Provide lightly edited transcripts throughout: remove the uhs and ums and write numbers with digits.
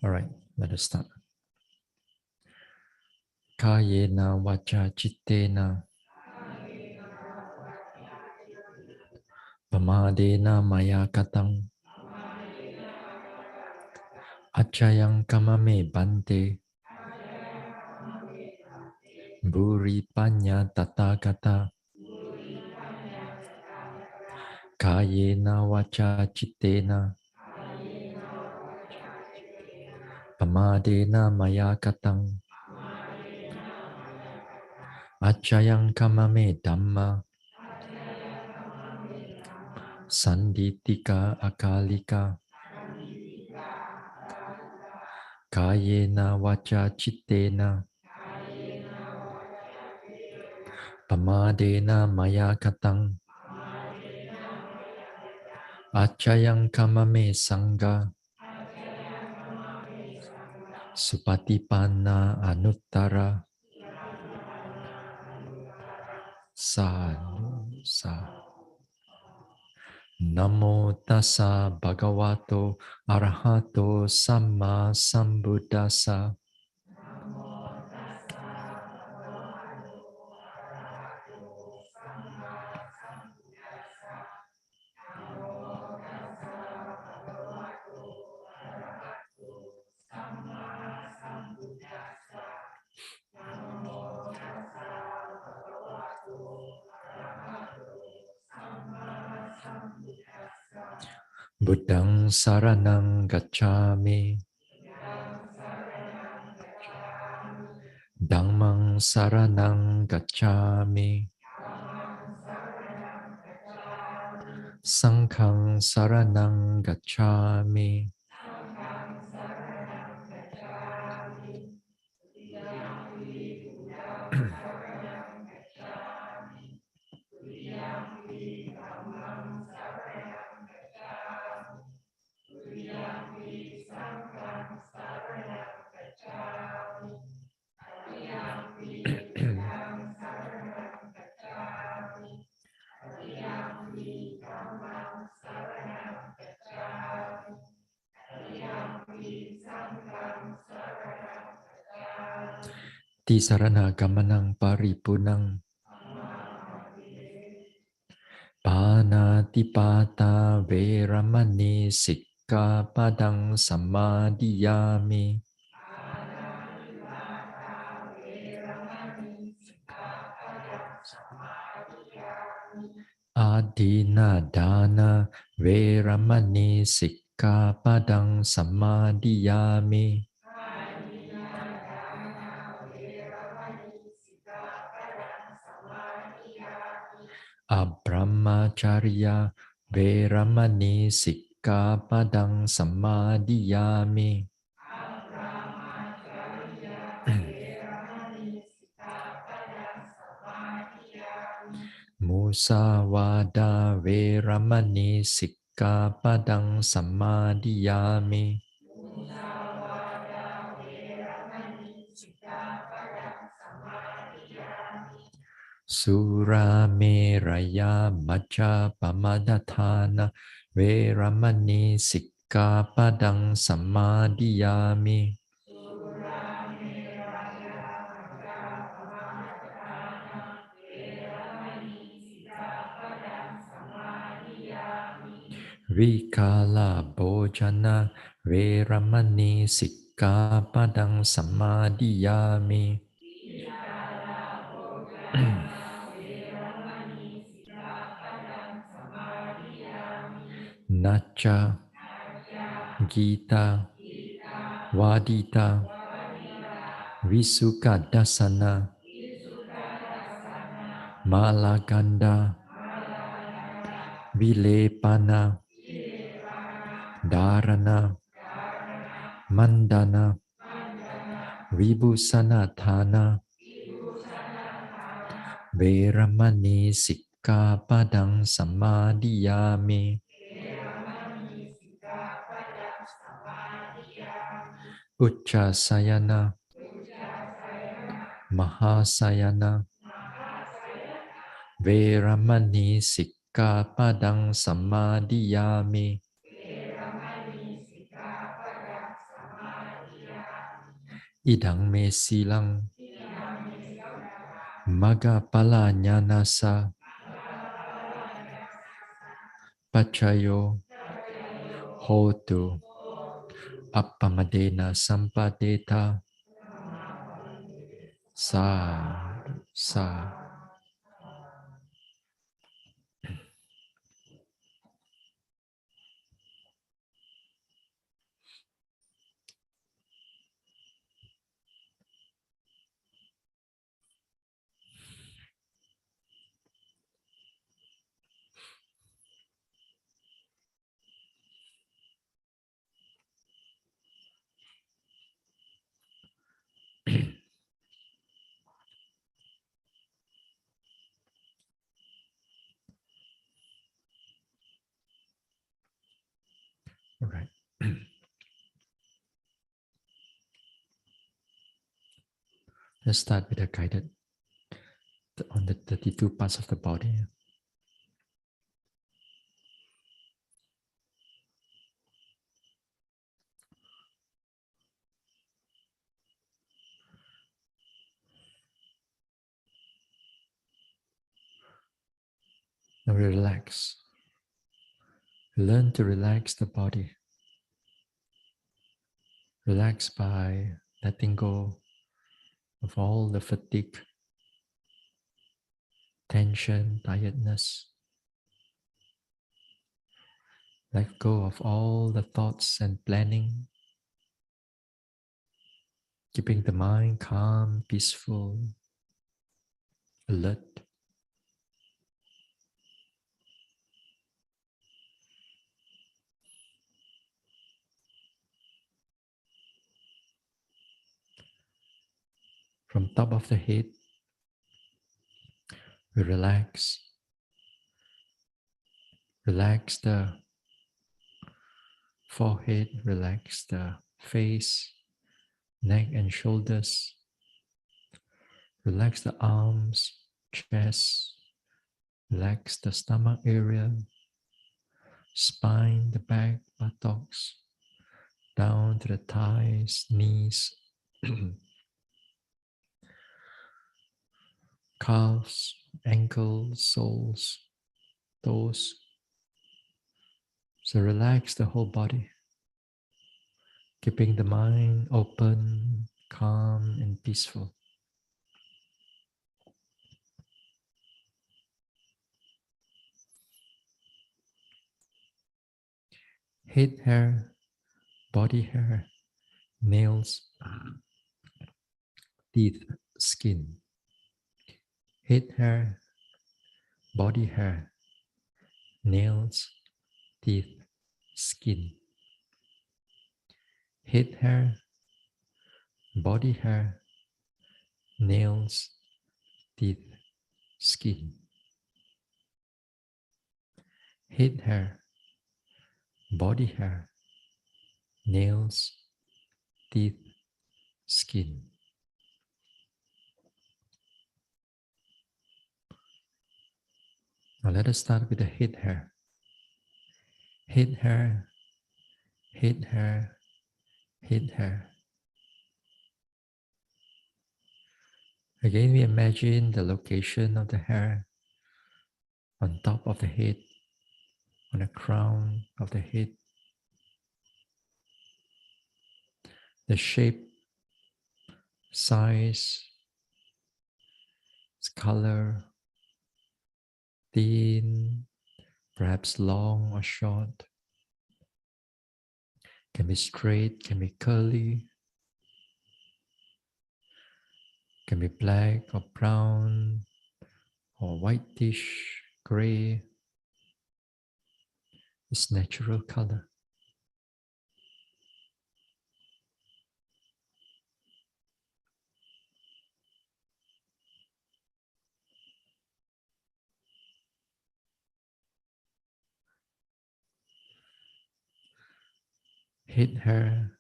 Alright, let us start. Kayena wacha chittena pamadena maya katang acayang kamame bante buri panya tathagata kayena wacha chittena pamadena maya katang acayang kamame dhamma sanditika akalika kayena wacha chittena pamadena maya katang acayang kamame sangha supatipanna anuttara sadhu sa. Namo tassa bhagavato arahato samma sambuddhassa. Buddhang saranang gacchami. Dhammang saranang gacchami. Sanghang saranang gacchami. Tisarana gamanang paripunang panatipata veramani sikkhapadang samadhiyami. Adina dana veramani sikkhapadang samadhiyami. Abrahmacharya veramani sikkhapadang samadhiyami. Musawada veramani sikkhapadang samadhiyami. Surameraya majjapamadatthana veramani sikkhapadang samadhiyami. Vikala bhojana veramani sikkhapadang samadhiyami. Nacha Gita Wadita Visukadasana Malaganda Vilepana Dharana Mandana Vibhusanatthana Veramani sikkhapadang samadhiyami. Uccasayana Mahasayana Veramani sikkhapadang samadhiyami. idang me silang maga pala nyanasa pachayo hotu appamadena sampadeta sa. All right. Let's start with a guided on the 32 parts of the body. Now relax. Learn to relax the body. Relax by letting go of all the fatigue, tension, tiredness. Let go of all the thoughts and planning, keeping the mind calm, peaceful, alert. From top of the head, we relax. Relax the forehead, relax the face, neck and shoulders. Relax the arms, chest. Relax the stomach area, spine, the back, buttocks, down to the thighs, knees, calves, ankles, soles, toes. So relax the whole body, keeping the mind open, calm, and peaceful. Head hair, body hair, nails, teeth, skin. Head hair, body hair, nails, teeth, skin. Head hair, body hair, nails, teeth, skin. Head hair, body hair, nails, teeth, skin. Now let us start with the head hair. Head hair, head hair, head hair. Again, we imagine the location of the hair on top of the head, on the crown of the head. The shape, size, its color, thin, perhaps long or short. Can be straight, can be curly, can be black or brown or whitish, gray. Its natural color. Head hair,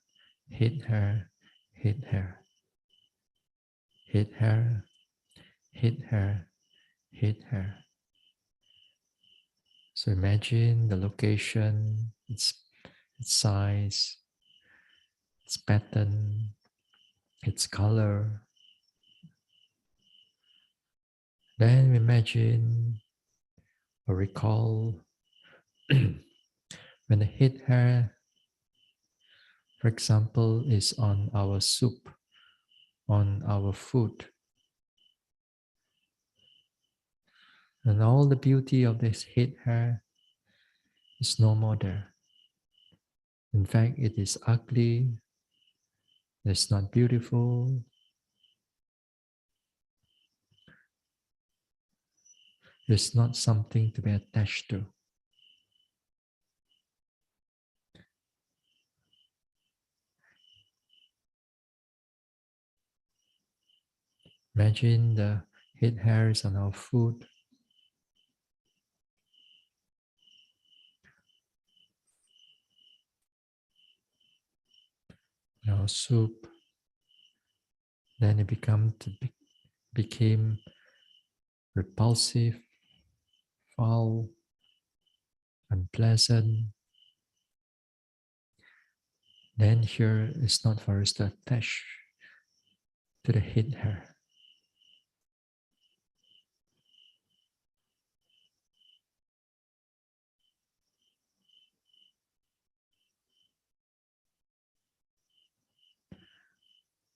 head hair, head hair. Head hair, head hair, head hair. So imagine the location, its size, its pattern, its color. Then we imagine or recall when the head hair, for example, is on our soup, on our food, and all the beauty of this head hair is no more there. In fact, it is ugly, it's not beautiful, it's not something to be attached to. Imagine the head hairs on our food, our soup. Then it became repulsive, foul, unpleasant. Then here is not for us to attach to the head hair.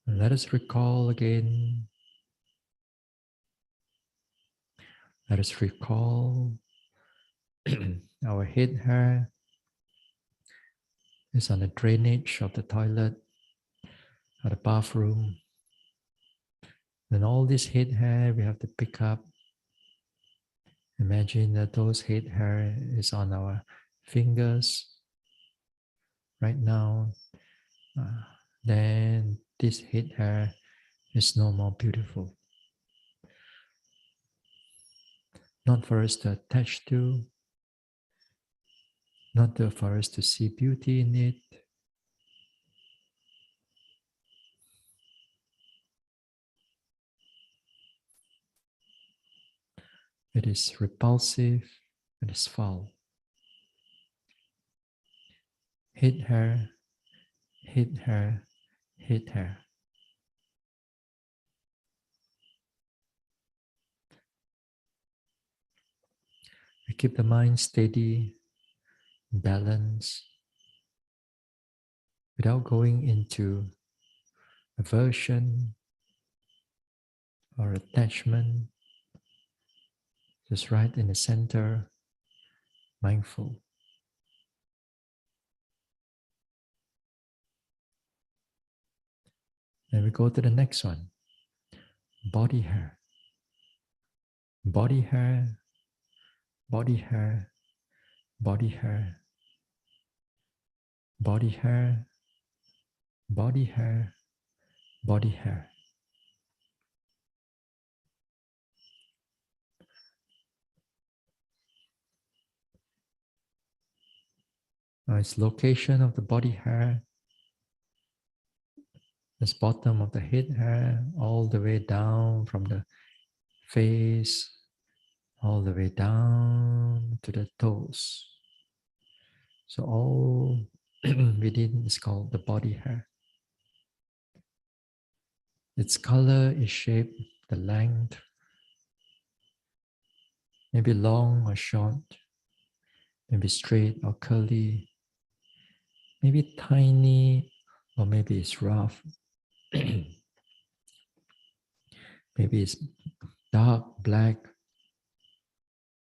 And let us recall again. Let us recall our head hair is on the drainage of the toilet or the bathroom. And all this head hair we have to pick up. Imagine that those head hair is on our fingers right now. Then this head hair is no more beautiful. Not for us to attach to, not for us to see beauty in it. It is repulsive, it is foul. Head hair, head hair, head hair. We keep the mind steady, balanced, without going into aversion or attachment, just right in the center, mindful. Then we go to the next one, body hair. Body hair, body hair, body hair, body hair, body hair, body hair. Now its location of the body hair, this bottom of the head hair, all the way down from the face, all the way down to the toes. So all within is called the body hair. Its color is shape, the length, maybe long or short, maybe straight or curly, maybe tiny, or maybe it's rough. Maybe it's dark, black,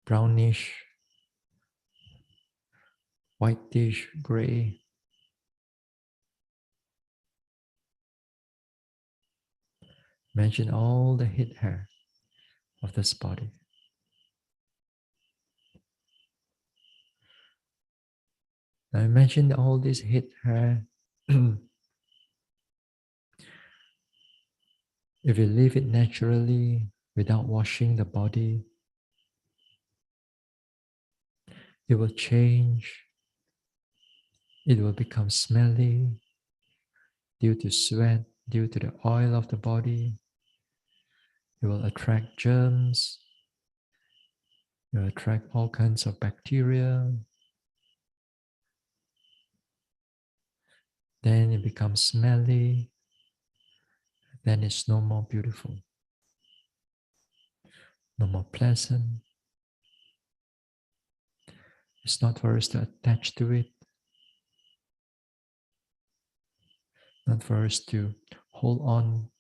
brownish, whitish, gray. Imagine all the head hair of this body. Now imagine all this head hair. If you leave it naturally without washing the body, it will change. It will become smelly due to sweat, due to the oil of the body. It will attract germs. It will attract all kinds of bacteria. Then it becomes smelly. then it's no more beautiful, no more pleasant. It's not for us to attach to it, not for us to hold on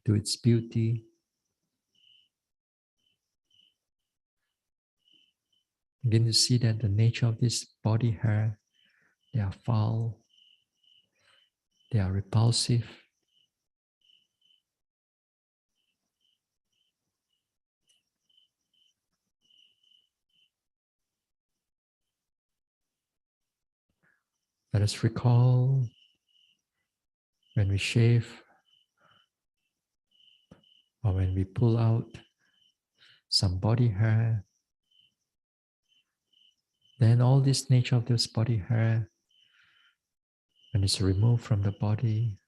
to its beauty. Begin to see that the nature of this body hair, they are foul, they are repulsive. Let us recall when we shave or when we pull out some body hair, then all this nature of this body hair, when it's removed from the body,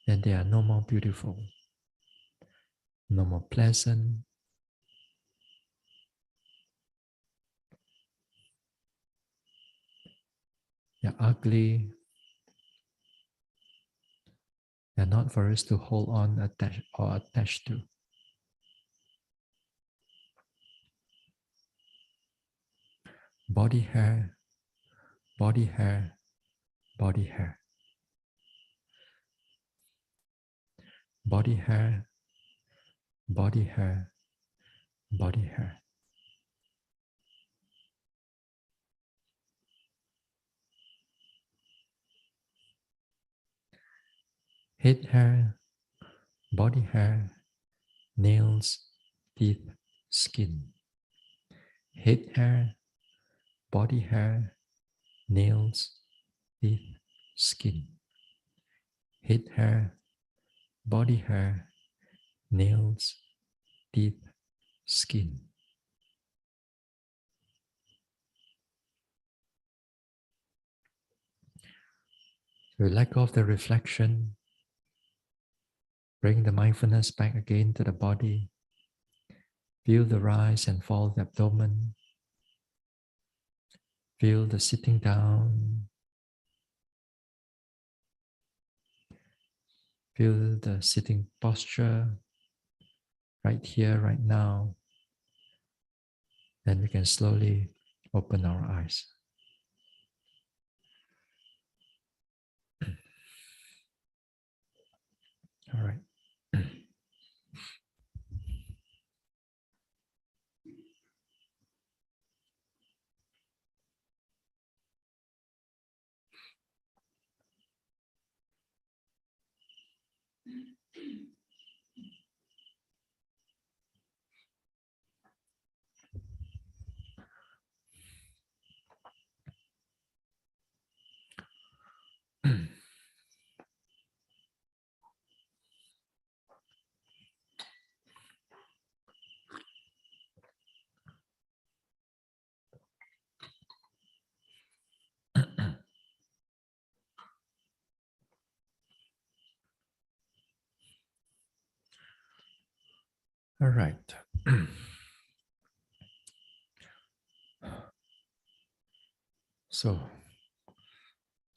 then they are no more beautiful, no more pleasant. They're ugly. They're not for us to hold on, attach to. Body hair, body hair, body hair. Body hair, body hair, body hair. Head hair, body hair, nails, teeth, skin. Head hair, body hair, nails, teeth, skin. Head hair, body hair, nails, teeth, skin. So let go of the reflection. Bring the mindfulness back again to the body. Feel the rise and fall of the abdomen. Feel the sitting down. Feel the sitting posture right here, right now. Then we can slowly open our eyes. All right. All right. So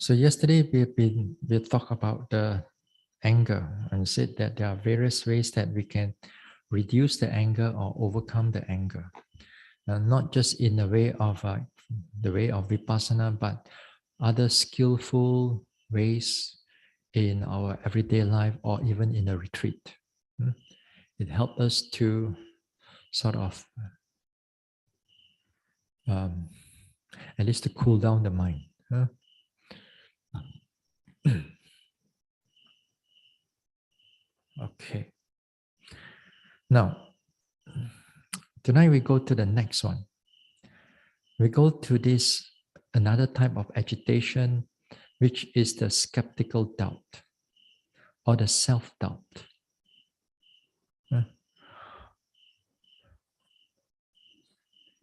yesterday we talked about the anger and said that there are various ways that we can reduce the anger or overcome the anger. Not just in the way of vipassana, but other skillful ways in our everyday life or even in a retreat. It helps us to sort of at least to cool down the mind. Okay. Now, tonight we go to the next one. We go to this another type of agitation, which is the skeptical doubt or the self-doubt.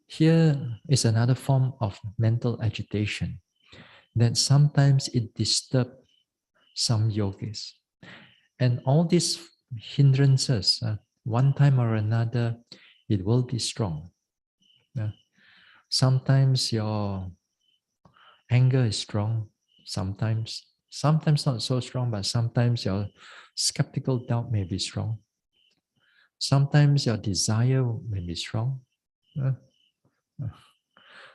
Here is another form of mental agitation that sometimes it disturbs some yogis. And all these hindrances, one time or another, it will be strong. Sometimes your anger is strong, sometimes Sometimes not so strong, but sometimes your skeptical doubt may be strong. Sometimes your desire may be strong. Uh, uh,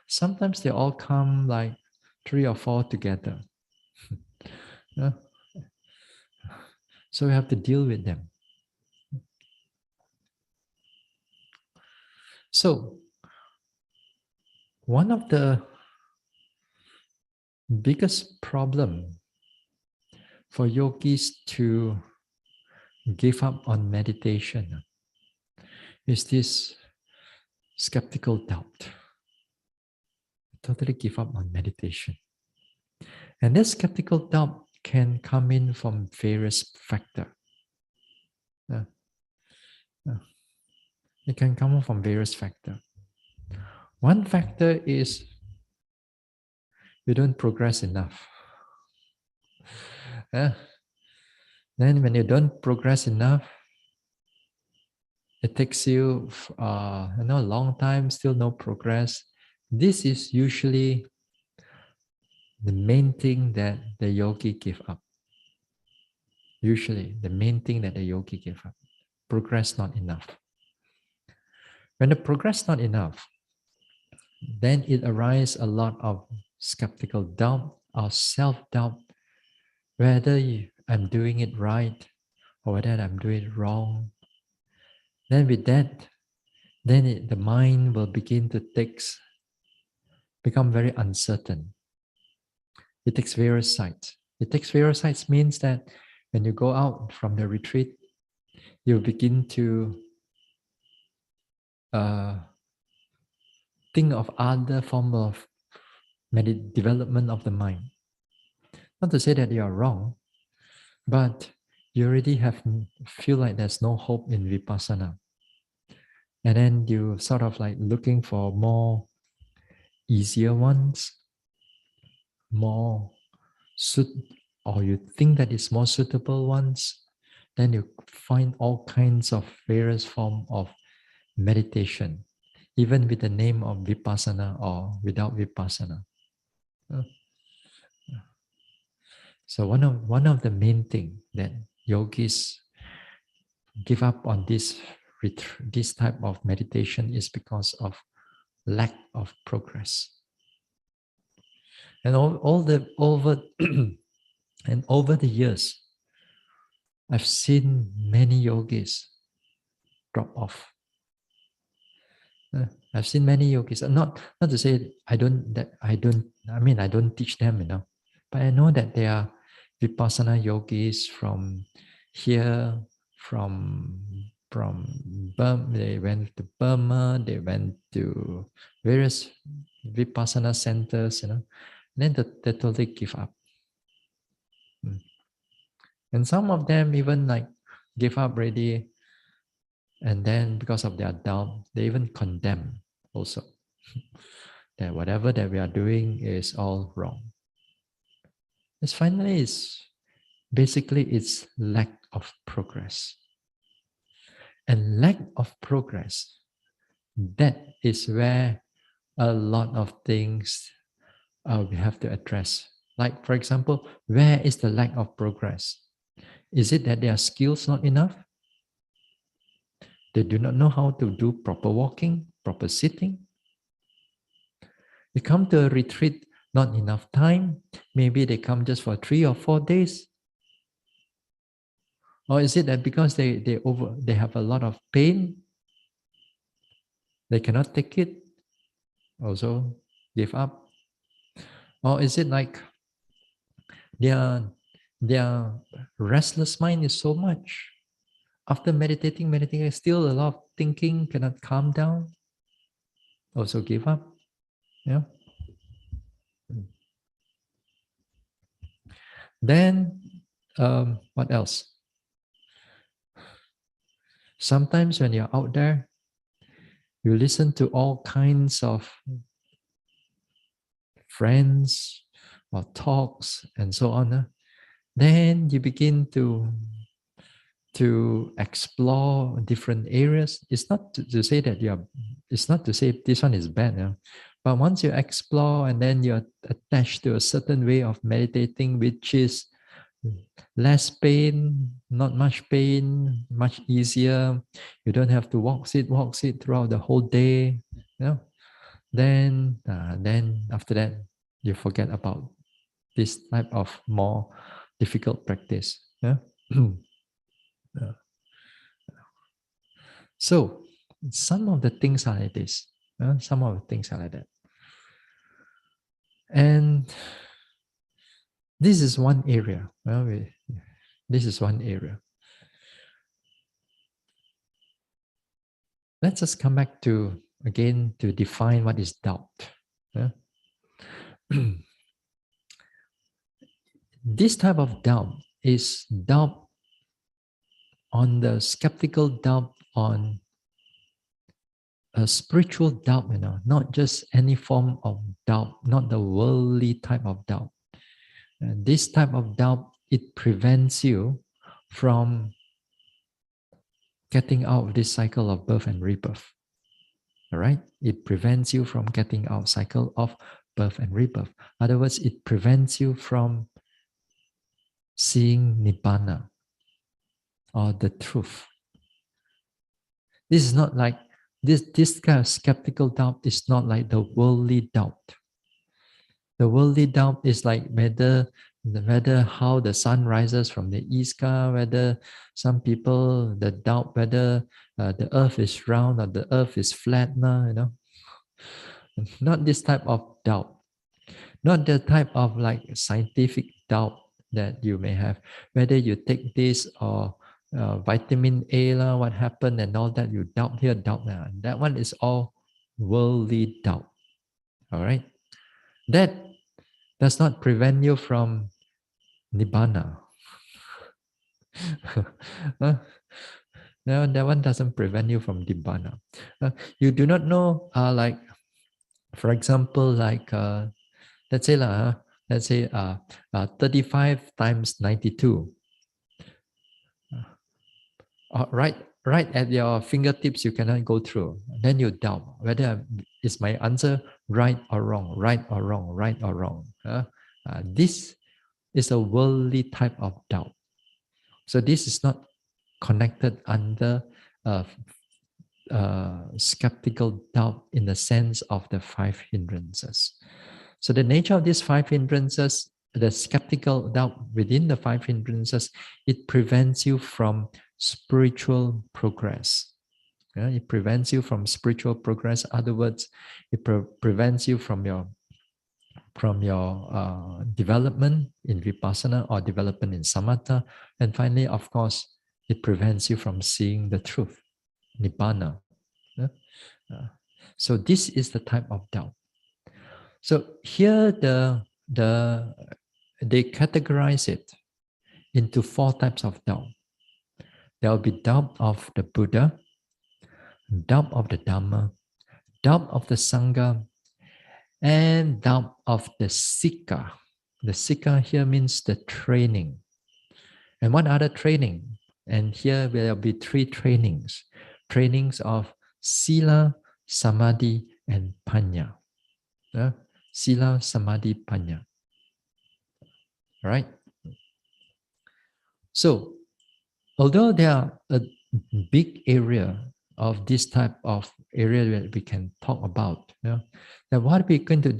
Sometimes they all come like 3 or 4 together. Uh, So we have to deal with them. So one of the biggest problem for yogis to give up on meditation is this skeptical doubt. Totally give up on meditation. And this skeptical doubt can come in from various factors. Uh, uh, it can come from various factors. One factor is you don't progress enough. Uh, then when you don't progress enough, it takes you a long time, still no progress. This is usually the main thing that the yogi give up. Usually, the main thing that the yogi give up. Progress not enough. When the progress not enough, then it arises a lot of skeptical doubt or self-doubt, whether I'm doing it right or whether I'm doing it wrong. Then with that, the mind will begin to become very uncertain. It takes various sides. It takes various sides means that when you go out from the retreat, you begin to think of other form of development of the mind. Not to say that you are wrong, but you already feel like there's no hope in vipassana. And then you sort of like looking for more easier ones, more or you think that it's more suitable ones. Then you find all kinds of various form of meditation, even with the name of vipassana or without vipassana. Uh, So one of the main thing that yogis give up on this type of meditation is because of lack of progress. And all the over and over the years, I've seen many yogis drop off. I've seen many yogis. Not to say I don't teach them, but I know that there are vipassana yogis from here, from Burma. They went to Burma. They went to various vipassana centers, Then they totally give up. And some of them even like give up already, and then because of their doubt, they even condemn also that whatever that we are doing is all wrong. Basically it's lack of progress. And lack of progress, that is where a lot of things we have to address. Like, for example, where is the lack of progress? Is it that their skills not enough? They do not know how to do proper walking, proper sitting. They come to a retreat, not enough time. Maybe they come just for 3 or 4 days. Or is it that because they have a lot of pain, they cannot take it, also give up? Or is it like their restless mind is so much? After meditating, still a lot of thinking, cannot calm down, also give up. Yeah. Then what else? Sometimes when you're out there, you listen to all kinds of friends or talks and so on. Then you begin to explore different areas. It's not to say that it's not to say this one is bad, But once you explore and then you're attached to a certain way of meditating, which is less pain, not much pain, much easier. You don't have to walk sit throughout the whole day. You know, then after that, you forget about this type of more difficult practice. Yeah? Yeah. So some of the things are like this. Some of the things are like that. And this is one area. This is one area. Let's just come back to again to define what is doubt. Yeah? This type of doubt is doubt on the skeptical doubt on a spiritual doubt, not just any form of doubt, not the worldly type of doubt. And this type of doubt, it prevents you from getting out of this cycle of birth and rebirth. All right? It prevents you from getting out cycle of birth and rebirth. In other words, it prevents you from seeing Nibbana or the truth. This is not like this kind of skeptical doubt is not like the worldly doubt. The worldly doubt is like whether how the sun rises from the east, whether some people the doubt whether the earth is round or the earth is flat, Not this type of doubt, not the type of like scientific doubt that you may have, whether you take this or vitamin A, what happened and all that, you doubt here, doubt there. That one is all worldly doubt. All right. That does not prevent you from Nibbana. No, that one doesn't prevent you from Nibbana. You do not know, like, for example, like, let's say, 35 times 92. Right at your fingertips, you cannot go through. Then you doubt whether is my answer right or wrong, right or wrong, right or wrong. This is a worldly type of doubt. So this is not connected under skeptical doubt in the sense of the five hindrances. So the nature of these five hindrances, the skeptical doubt within the five hindrances, it prevents you from spiritual progress. It prevents you from spiritual progress. In other words, it prevents you from your development in vipassana or development in samatha. And finally, of course, it prevents you from seeing the truth, nibbana. So this is the type of doubt. So here they categorize it into four types of doubt. There will be doubt of the Buddha, doubt of the Dhamma, doubt of the Sangha, and doubt of the Sikha. The Sikha here means the training. And what other training? And here there will be three trainings. Trainings of Sila, Samadhi, and Panya. Sila, Samadhi, Panya. All right? So, although there are a big area of this type of area that we can talk about, then what I'm going to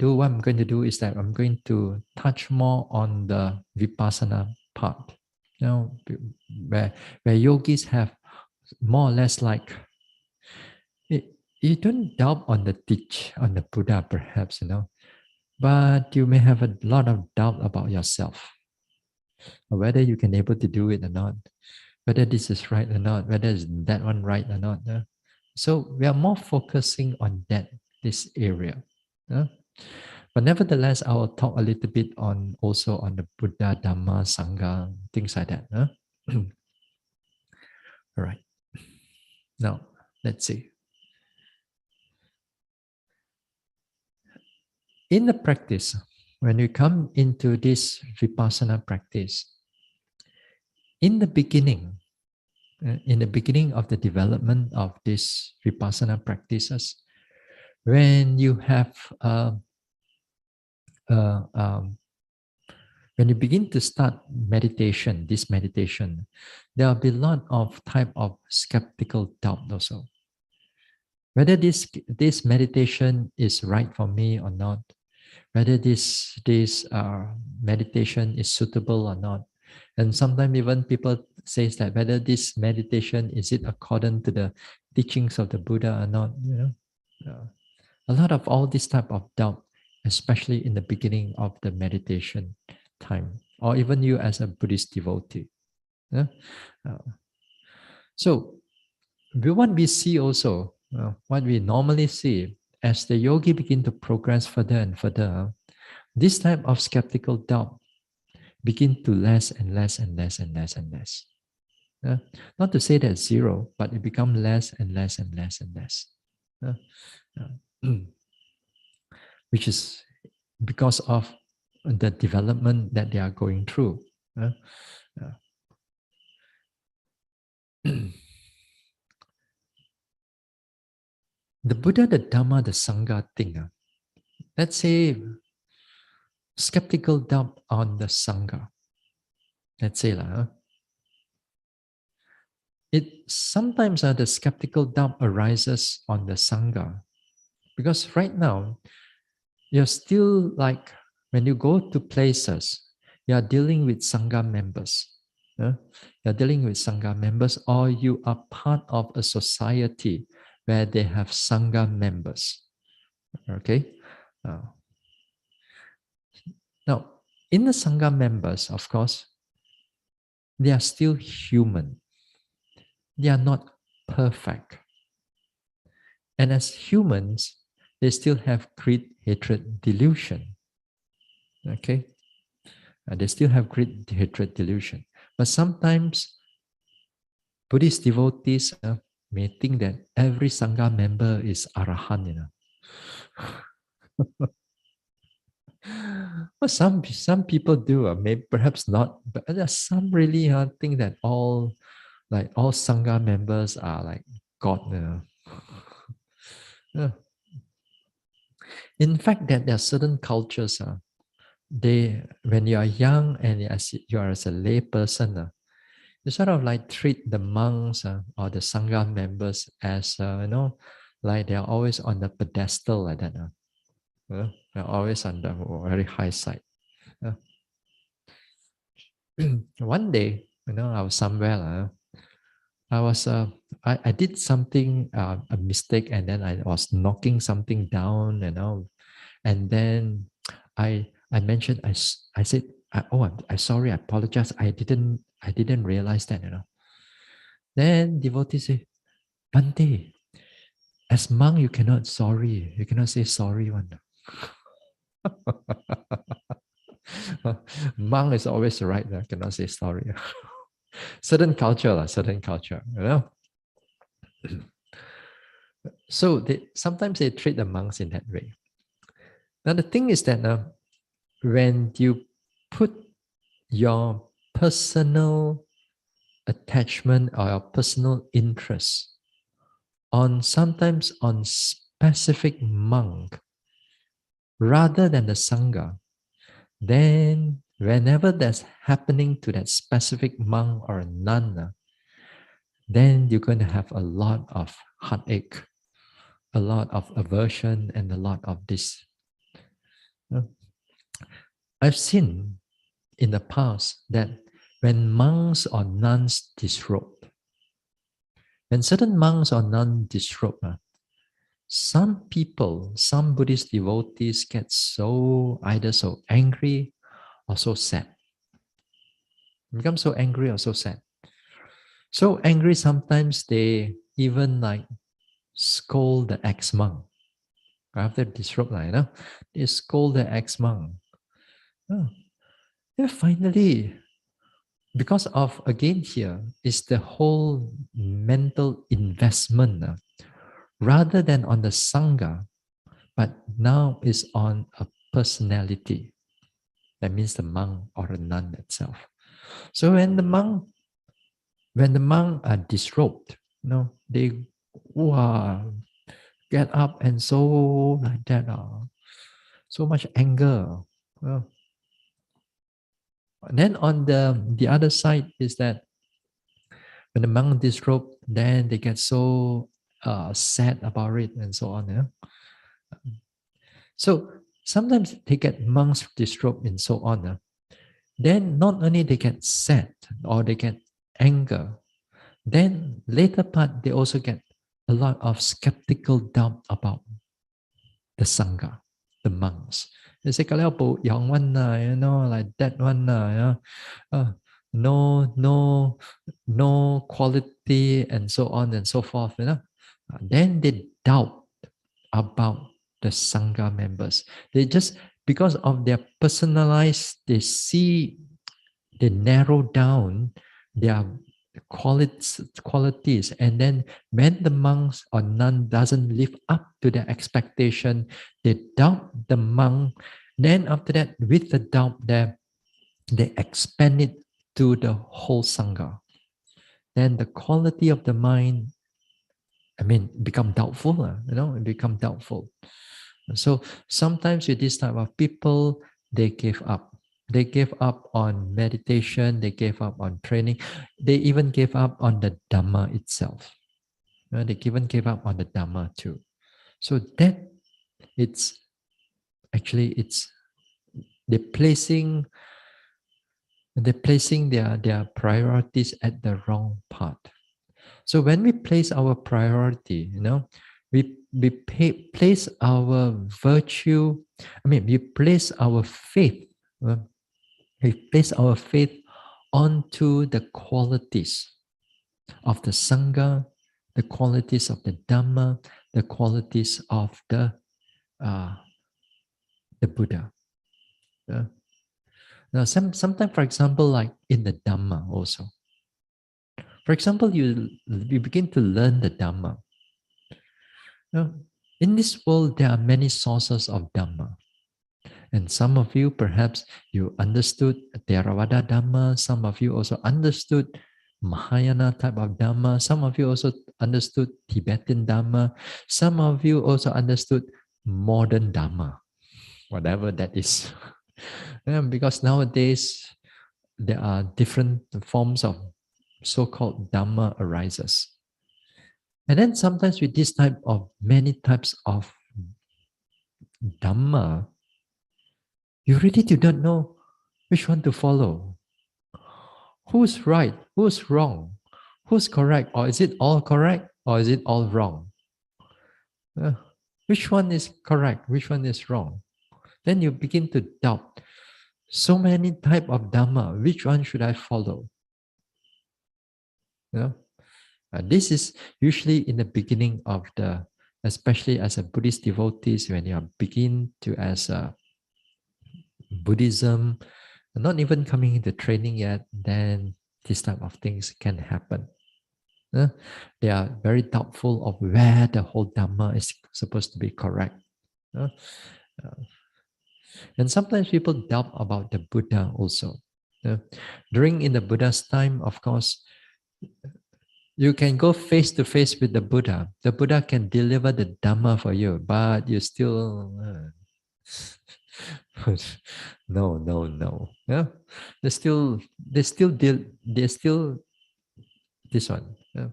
do is that I'm going to touch more on the Vipassana part. Where yogis have more or less like, you don't doubt on the Buddha perhaps, but you may have a lot of doubt about yourself, or whether you can able to do it or not, whether this is right or not, whether is that one right or not. So we are more focusing on this area. But nevertheless, I will talk a little bit also on the Buddha, Dhamma, Sangha, things like that. All right. Now, let's see. In the practice, when you come into this Vipassana practice, in the beginning of the development of these Vipassana practices, When you have uh, um, when you begin to start meditation, this meditation, there will be a lot of type of skeptical doubt also. Whether this meditation is right for me or not, whether this meditation is suitable or not, and sometimes even people says that whether this meditation is it according to the teachings of the Buddha or not. A lot of all this type of doubt, especially in the beginning of the meditation time, or even you as a Buddhist devotee. Yeah? Uh, so what we see also, what we normally see as the yogi begin to progress further and further, this type of skeptical doubt begin to less and less and less and less and less. Not to say that zero, but it become less and less and less and less. Which is because of the development that they are going through. The Buddha, the Dhamma, the Sangha thing. Let's say skeptical doubt on the Sangha. Let's say it sometimes the skeptical doubt arises on the Sangha because right now you're still like when you go to places, you are dealing with Sangha members. You're dealing with Sangha members, or you are part of a society where they have Sangha members. Okay? Now, in the Sangha members, of course, they are still human. They are not perfect. And as humans, they still have greed, hatred, delusion. Okay? They still have greed, hatred, delusion. But sometimes Buddhist devotees may think that every Sangha member is Arahant. Well, some people do, maybe perhaps not, but there are some really think that all Sangha members are like God. Yeah. In fact, that there are certain cultures. They when you are young and you are as a lay person, you sort of like treat the monks or the Sangha members as like they are always on the pedestal like that. They're always on the very high side. One day, I was somewhere. I did something, a mistake, and then I was knocking something down, and then I mentioned, I said, I'm sorry, I apologize. I didn't realize that. Then devotee say, Bante, as monk, you cannot say sorry one. Monk is always right, cannot say sorry. Certain culture. So sometimes they treat the monks in that way. Now the thing is that when you put your personal attachment or your personal interest on sometimes on specific monk rather than the Sangha, then whenever that's happening to that specific monk or nun, then you're going to have a lot of heartache, a lot of aversion, and a lot of this. I've seen in the past that when monks or nuns disrobe, when certain monks or nuns disrobe, some people, some Buddhist devotees get either so angry or so sad. Become so angry or so sad. So angry sometimes they even like scold the ex-monk. After disrobe, they scold the ex-monk. Oh. Yeah, finally, because of again here is the whole mental investment rather than on the Sangha, but now is on a personality. That means the monk or the nun itself. So when the monk are disrobed, they get up and so like that, so much anger. Well, then on the other side is that when the monk disrobe, then they get so sad about it and so on. Yeah? So sometimes they get monks disrobe and so on. Then not only they get sad or they get anger, then later part they also get a lot of skeptical doubt about the sangha, the monks. They say kalau po yang one na, like that one na, no, no quality and so on and so forth, Then they doubt about the sangha members. They just because of their personalized, they narrow down their qualities, and then when the monks or nun doesn't live up to their expectation, they doubt the monk. Then after that, with the doubt there, they expand it to the whole sangha. Then the quality of the mind, become doubtful, it become doubtful. So sometimes with this type of people, they give up. They gave up on meditation, they gave up on training, they even gave up on the Dhamma itself. They even gave up on the Dhamma too. So that it's actually it's they're placing their priorities at the wrong part. So when we place our priority, place our virtue. We place our faith. We place our faith onto the qualities of the Sangha, the qualities of the Dhamma, the qualities of the Buddha. Now, sometimes, for example, like in the Dhamma also. For example, you begin to learn the Dhamma. In this world, there are many sources of Dhamma. And some of you, perhaps, you understood Theravada Dhamma. Some of you also understood Mahayana type of Dhamma. Some of you also understood Tibetan Dhamma. Some of you also understood modern Dhamma, whatever that is. Because nowadays, there are different forms of so-called Dhamma arises. And then sometimes with this type of many types of Dhamma, you really do not know which one to follow. Who's right? Who's wrong? Who's correct? Or is it all correct? Or is it all wrong? Which one is correct? Which one is wrong? Then you begin to doubt. So many type of Dhamma. Which one should I follow? This is usually in the beginning of especially as a Buddhist devotees, when you begin to as a Buddhism, not even coming into training yet, then this type of things can happen. They are very doubtful of where the whole Dhamma is supposed to be correct. And sometimes people doubt about the Buddha also. During in the Buddha's time, of course, you can go face to face with the Buddha. The Buddha can deliver the Dhamma for you, but you still no. Yeah, they still this one. Yeah.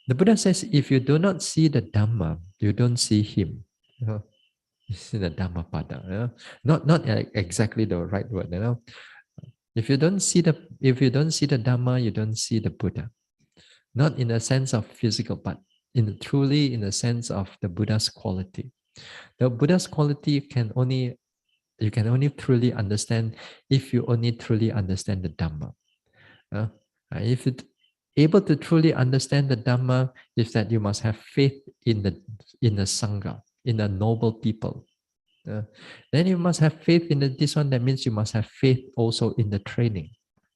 The Buddha says, if you do not see the Dhamma, you don't see him. You see the Dhammapada. Not exactly the right word. If you don't see the Dhamma, you don't see the Buddha. Not in the sense of physical, but truly in the sense of the Buddha's quality. The Buddha's quality you can only truly understand if you only truly understand the Dhamma. If you're able to truly understand the Dhamma, is that you must have faith in the Sangha, in the noble people. Then you must have faith in this one. That means you must have faith also in the training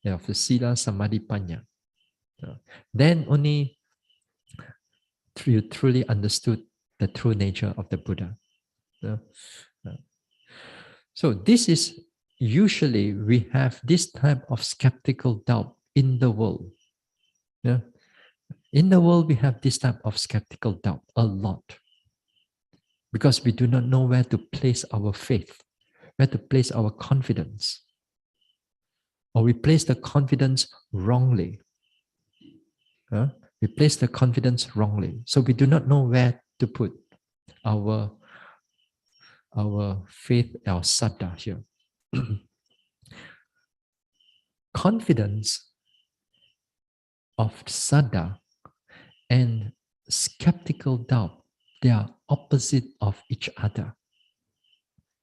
of the Sila, Samadhi, Panya. Then only you truly understood the true nature of the Buddha. So this is usually we have this type of skeptical doubt in the world. In the world, we have this type of skeptical doubt a lot. because we do not know where to place our faith, where to place our confidence, or we place the confidence wrongly. We place the confidence wrongly, so we do not know where to put our faith, our saddha here. Confidence of saddha and skeptical doubt, they are opposite of each other.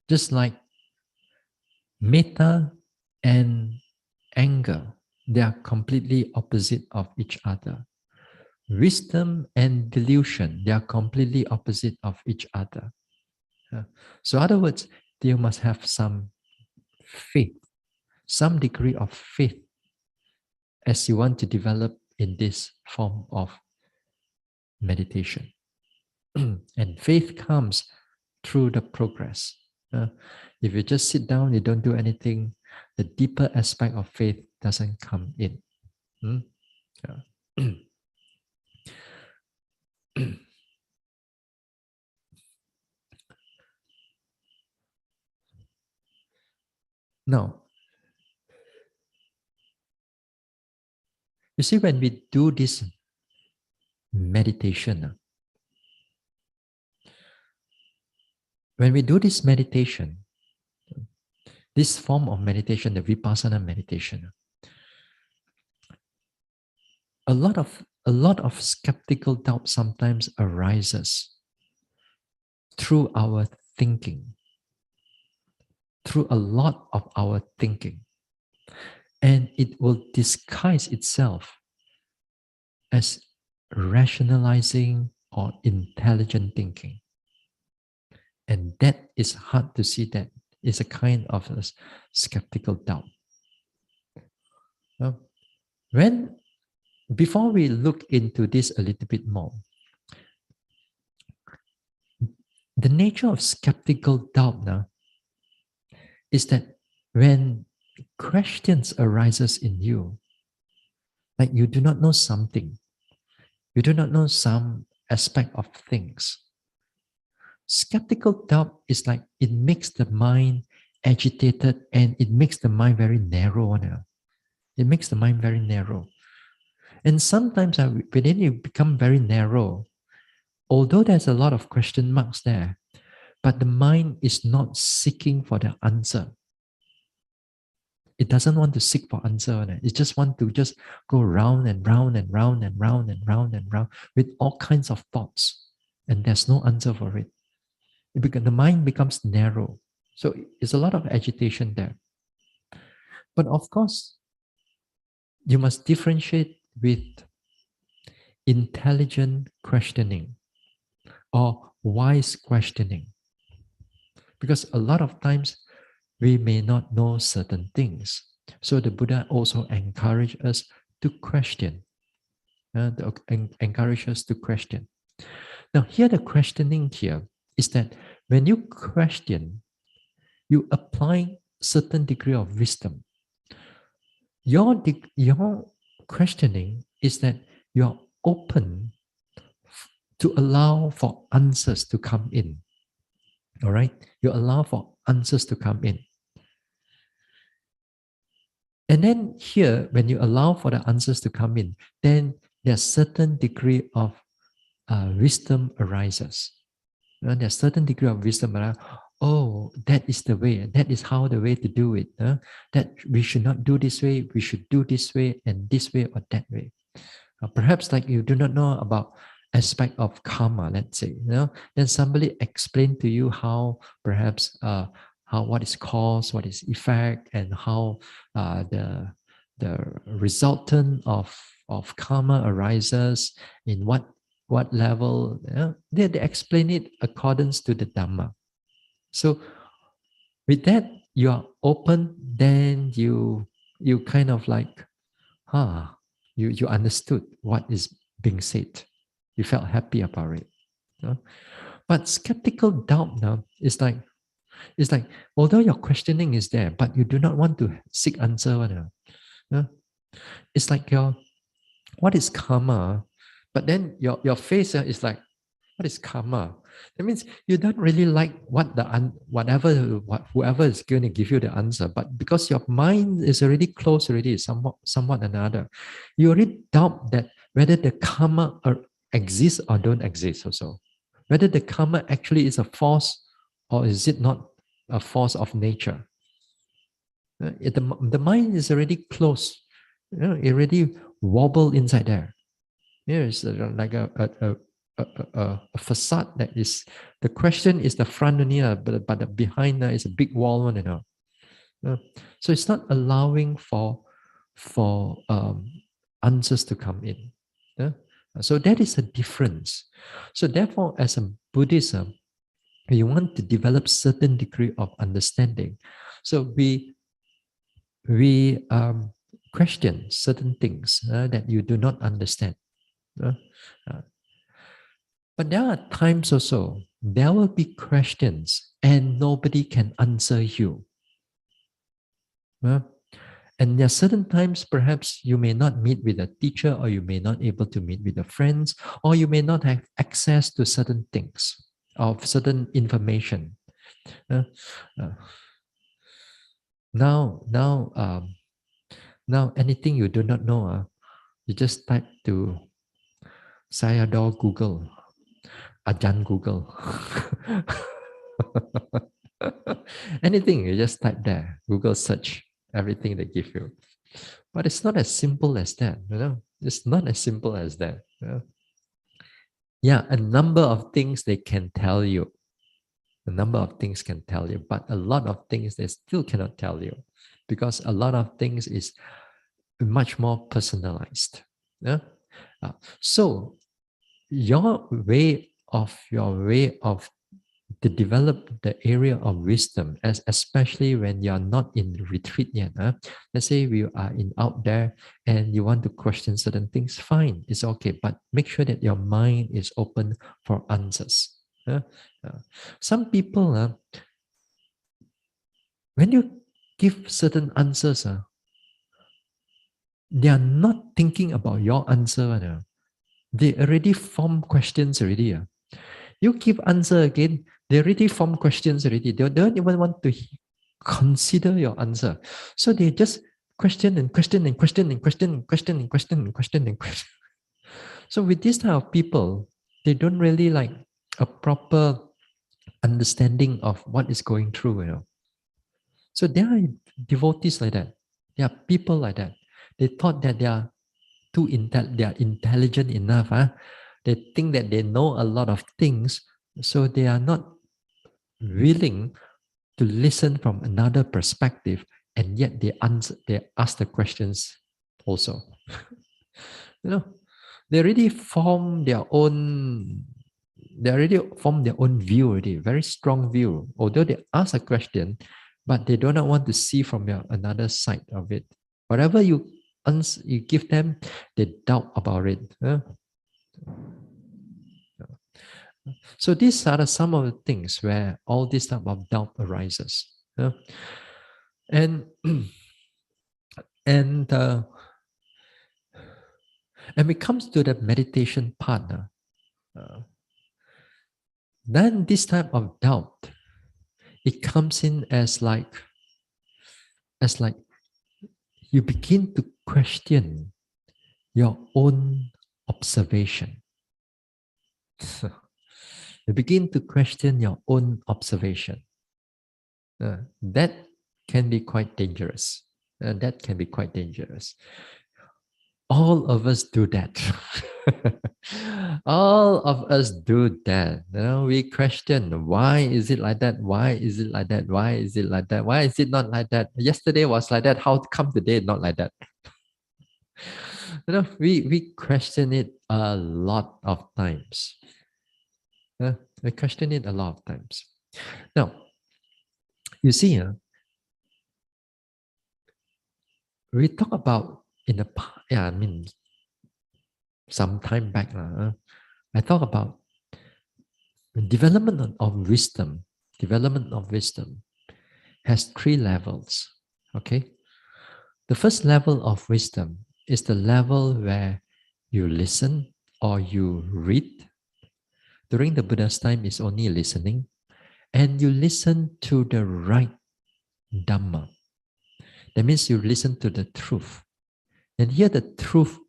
Just like metta and anger, they are completely opposite of each other. Wisdom and delusion, they are completely opposite of each other. So in other words, you must have some faith, some degree of faith as you want to develop in this form of meditation. And faith comes through the progress. If you just sit down, you don't do anything, the deeper aspect of faith doesn't come in. Yeah. Now, you see, when we do this meditation, this form of meditation, the vipassana meditation, a lot of skeptical doubt sometimes arises through our thinking, through a lot of our thinking. And it will disguise itself as rationalizing or intelligent thinking. And that is hard to see. That is a kind of a skeptical doubt. Now, before we look into this a little bit more, the nature of skeptical doubt now is that when questions arises in you, like you do not know something, you do not know some aspect of things. Skeptical doubt is like it makes the mind agitated and it makes the mind very narrow. It makes the mind very narrow. And sometimes when you become very narrow, although there's a lot of question marks there, but the mind is not seeking for the answer. It doesn't want to seek for answer. It just want to just go round and round and round and round and round and round with all kinds of thoughts. And there's no answer for it. The mind becomes narrow. So it's a lot of agitation there. But of course, you must differentiate with intelligent questioning or wise questioning. Because a lot of times we may not know certain things. So the Buddha also encouraged us to question. Encourage us to question. Now, here the questioning here is that when you question, you apply certain degree of wisdom. Your questioning is that you're open to allow for answers to come in. All right? You allow for answers to come in. And then here, when you allow for the answers to come in, then there's certain degree of wisdom arises. There's certain degree of wisdom around, oh, that is the way, that is how the way to do it. That we should not do this way, we should do this way and this way or that way. Perhaps like you do not know about aspect of karma, let's say, then somebody explained to you how perhaps how what is cause, what is effect, and how the resultant of karma arises in what level. They explain it accordance to the Dhamma. So with that, you are open, then you kind of like, you understood what is being said. You felt happy about it. But skeptical doubt now is like, although your questioning is there, but you do not want to seek answer. It's like what is karma? But then your face is like, What is karma? That means you don't really like whoever is going to give you the answer, but because your mind is already closed already, somewhat another, you already doubt that whether the karma exists or don't exist also. Whether the karma actually is a force or is it not a force of nature. The mind is already closed. It already wobble inside there. It's like a facade that is, the question is the front only, but the behind is a big wall one, so it's not allowing for answers to come in. So that is a difference. So therefore, as a Buddhism, we want to develop certain degree of understanding. So we question certain things that you do not understand. Uh, uh, but there are times also, there will be questions and nobody can answer you. And there are certain times perhaps you may not meet with a teacher, or you may not able to meet with the friends, or you may not have access to certain things of certain information. Uh, uh, now, now, now, anything you do not know, you just type to Sayadaw Google, Ajahn Google. Anything, you just type there, Google search, everything they give you. But it's not as simple as that, It's not as simple as that. Yeah, a number of things they can tell you. A number of things can tell you, but a lot of things they still cannot tell you, because a lot of things is much more personalized. Yeah? So your way of to develop the area of wisdom, especially when you're not in retreat yet. Let's say we are out there and you want to question certain things, fine, it's okay, but make sure that your mind is open for answers. Some people, when you give certain answers, they are not thinking about your answer. They already form questions already. You give answer again, they already form questions already. They don't even want to consider your answer. So they just question and question and question and question and question and question and question and question. So with this type of people, they don't really like a proper understanding of what is going through. So there are devotees like that. There are people like that. They thought that they are they are intelligent enough. They think that they know a lot of things, so they are not willing to listen from another perspective, and yet they ask the questions also. They already form their own. They already form their own view already, very strong view. Although they ask a question, but they do not want to see from another side of it. Whatever you give them, they doubt about it. So these are some of the things where all this type of doubt arises. And and when it comes to the meditation part, then this type of doubt, it comes in as like you begin to question your own observation. You begin to question your own observation. That can be quite dangerous. That can be quite dangerous. All of us do that. All of us do that. We question, why is it like that? Why is it like that? Why is it like that? Why is it not like that? Yesterday was like that. How come today not like that? We question it a lot of times. We question it a lot of times. Now, you see, we talk about in the past, some time back, I talk about development of wisdom. Development of wisdom has 3 levels. Okay, the first level of wisdom is the level where you listen or you read. During the Buddha's time, is only listening, and you listen to the right Dhamma. That means you listen to the truth. And here the truth,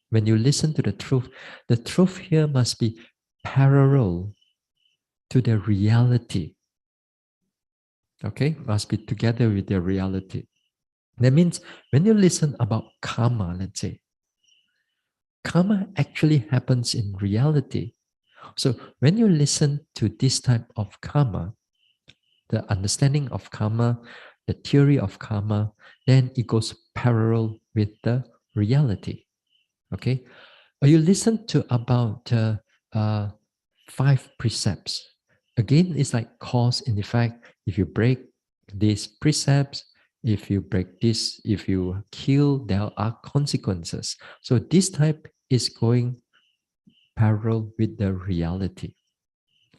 when you listen to the truth here must be parallel to the reality. Okay? Must be together with the reality. That means when you listen about karma, let's say, karma actually happens in reality. So when you listen to this type of karma, the understanding of karma, the theory of karma, then it goes parallel with the reality. Okay, or you listen to about 5 precepts. Again, it's like cause and effect. If you break these precepts, if you break this, if you kill, there are consequences. So this type is going parallel with the reality.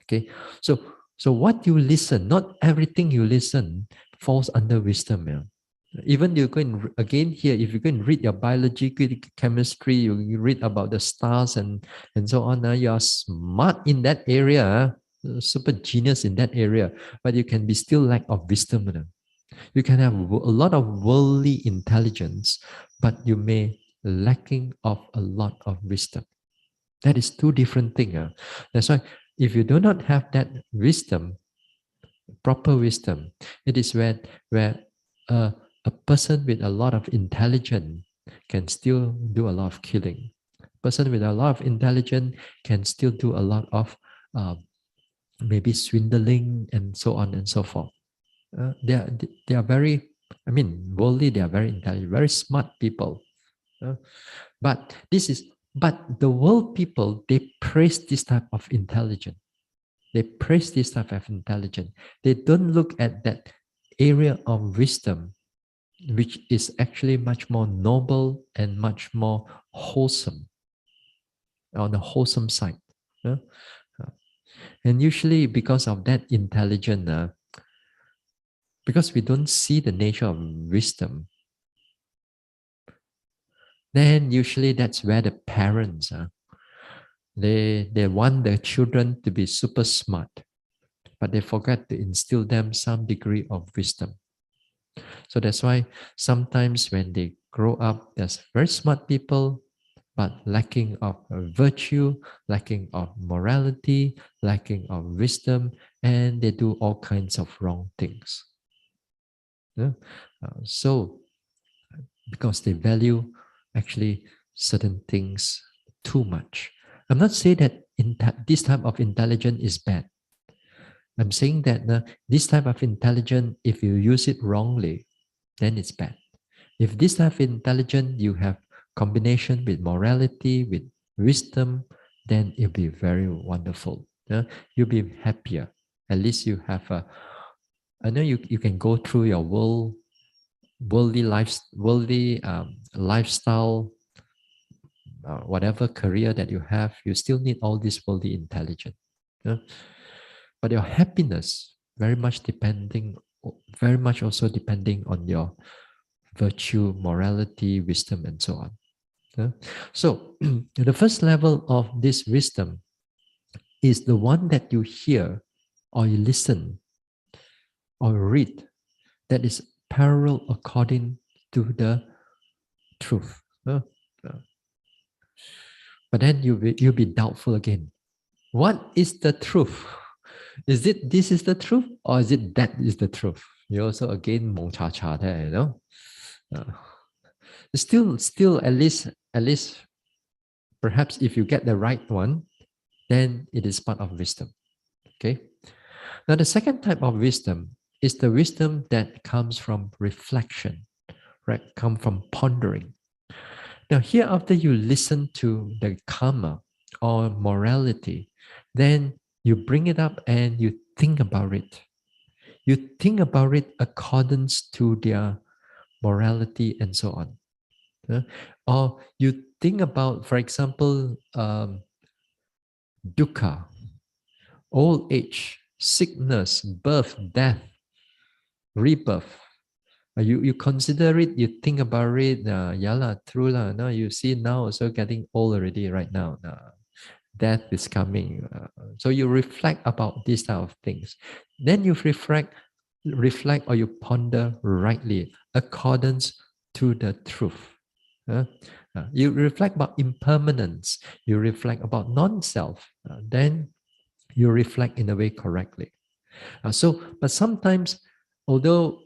Okay, so what you listen, not everything you listen falls under wisdom. Yeah? Even you go and again here, if you go and read your biology, chemistry, you read about the stars and so on. You are smart in that area, super genius in that area, but you can be still lack of wisdom. You can have a lot of worldly intelligence, but you may lacking of a lot of wisdom. That is two different things. That's why if you do not have that wisdom, proper wisdom, it is where a person with a lot of intelligence can still do a lot of killing. Person with a lot of intelligence can still do a lot of maybe swindling and so on and so forth. They are very, I mean, worldly. They are very intelligent, very smart people. But the world people, they praise this type of intelligence. They praise this type of intelligence. They don't look at that area of wisdom, which is actually much more noble and much more wholesome, on the wholesome side. And usually because of that intelligence, because we don't see the nature of wisdom, then usually that's where the parents they want their children to be super smart, but they forget to instill them some degree of wisdom. So that's why sometimes when they grow up, there's very smart people, but lacking of virtue, lacking of morality, lacking of wisdom, and they do all kinds of wrong things. Yeah? So because they value actually certain things too much. I'm not saying that this type of intelligence is bad. I'm saying that this type of intelligence, if you use it wrongly, then it's bad. If this type of intelligence you have combination with morality, with wisdom, then it'll be very wonderful. You'll be happier. At least you have a. I know you can go through your worldly lifestyle, whatever career that you have, you still need all this worldly intelligence. But your happiness very much also depending on your virtue, morality, wisdom, and so on. So the first level of this wisdom is the one that you hear or you listen or read that is parallel according to the truth. But then you'll be doubtful again. What is the truth? Is it this is the truth or is it that is the truth? You also again mong cha cha there, you know. Still at least perhaps if you get the right one, then it is part of wisdom. Okay. Now the second type of wisdom is the wisdom that comes from reflection, right? Come from pondering. Now here after you listen to the karma or morality, then you bring it up and you think about it. You think about it according to their morality and so on. Or you think about, for example, dukkha, old age, sickness, birth, death, rebirth. You consider it, you think about it, yeah lah, true lah. Now you see now also getting old already right now. Death is coming. So you reflect about these type of things. Then you reflect or you ponder rightly accordance to the truth. You reflect about impermanence. You reflect about non-self. Then you reflect in a way correctly. But sometimes, although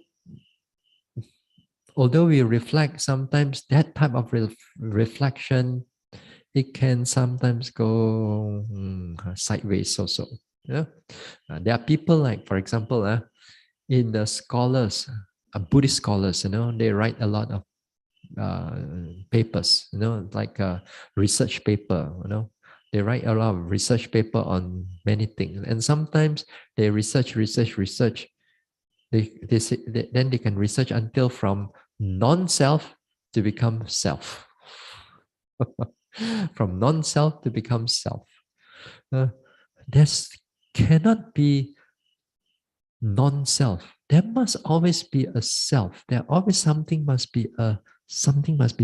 we reflect, sometimes that type of reflection, it can sometimes go sideways also. Yeah, there are people like, for example, in the scholars, Buddhist scholars, they write a lot of uh, papers, like a research paper, they write a lot of research paper on many things, and sometimes they research. Then they can research until from non-self to become self, from non-self to become self. There's cannot be non-self. There must always be a self. There always something must be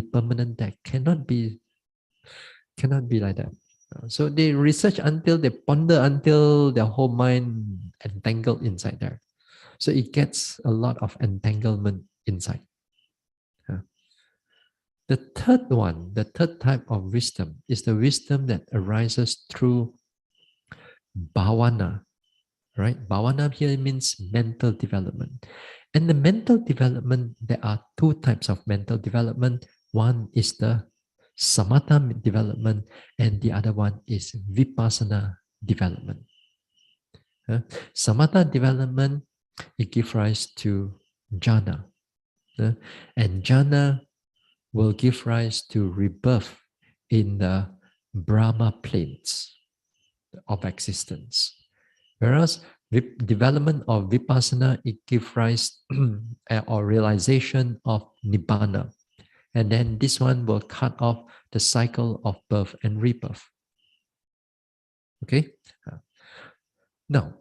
permanent. That cannot be like that. So they research until they ponder until their whole mind entangled inside there. So it gets a lot of entanglement inside. The third type of wisdom is the wisdom that arises through bhavana, right? Bhavana here means mental development. And the mental development, there are two types of mental development. One is the samatha development, and the other one is vipassana development. Samatha development, it gives rise to jhana. And jhana will give rise to rebirth in the Brahma planes of existence. Whereas development of vipassana, it gives rise or realization of nibbana. And then this one will cut off the cycle of birth and rebirth. Okay? Now,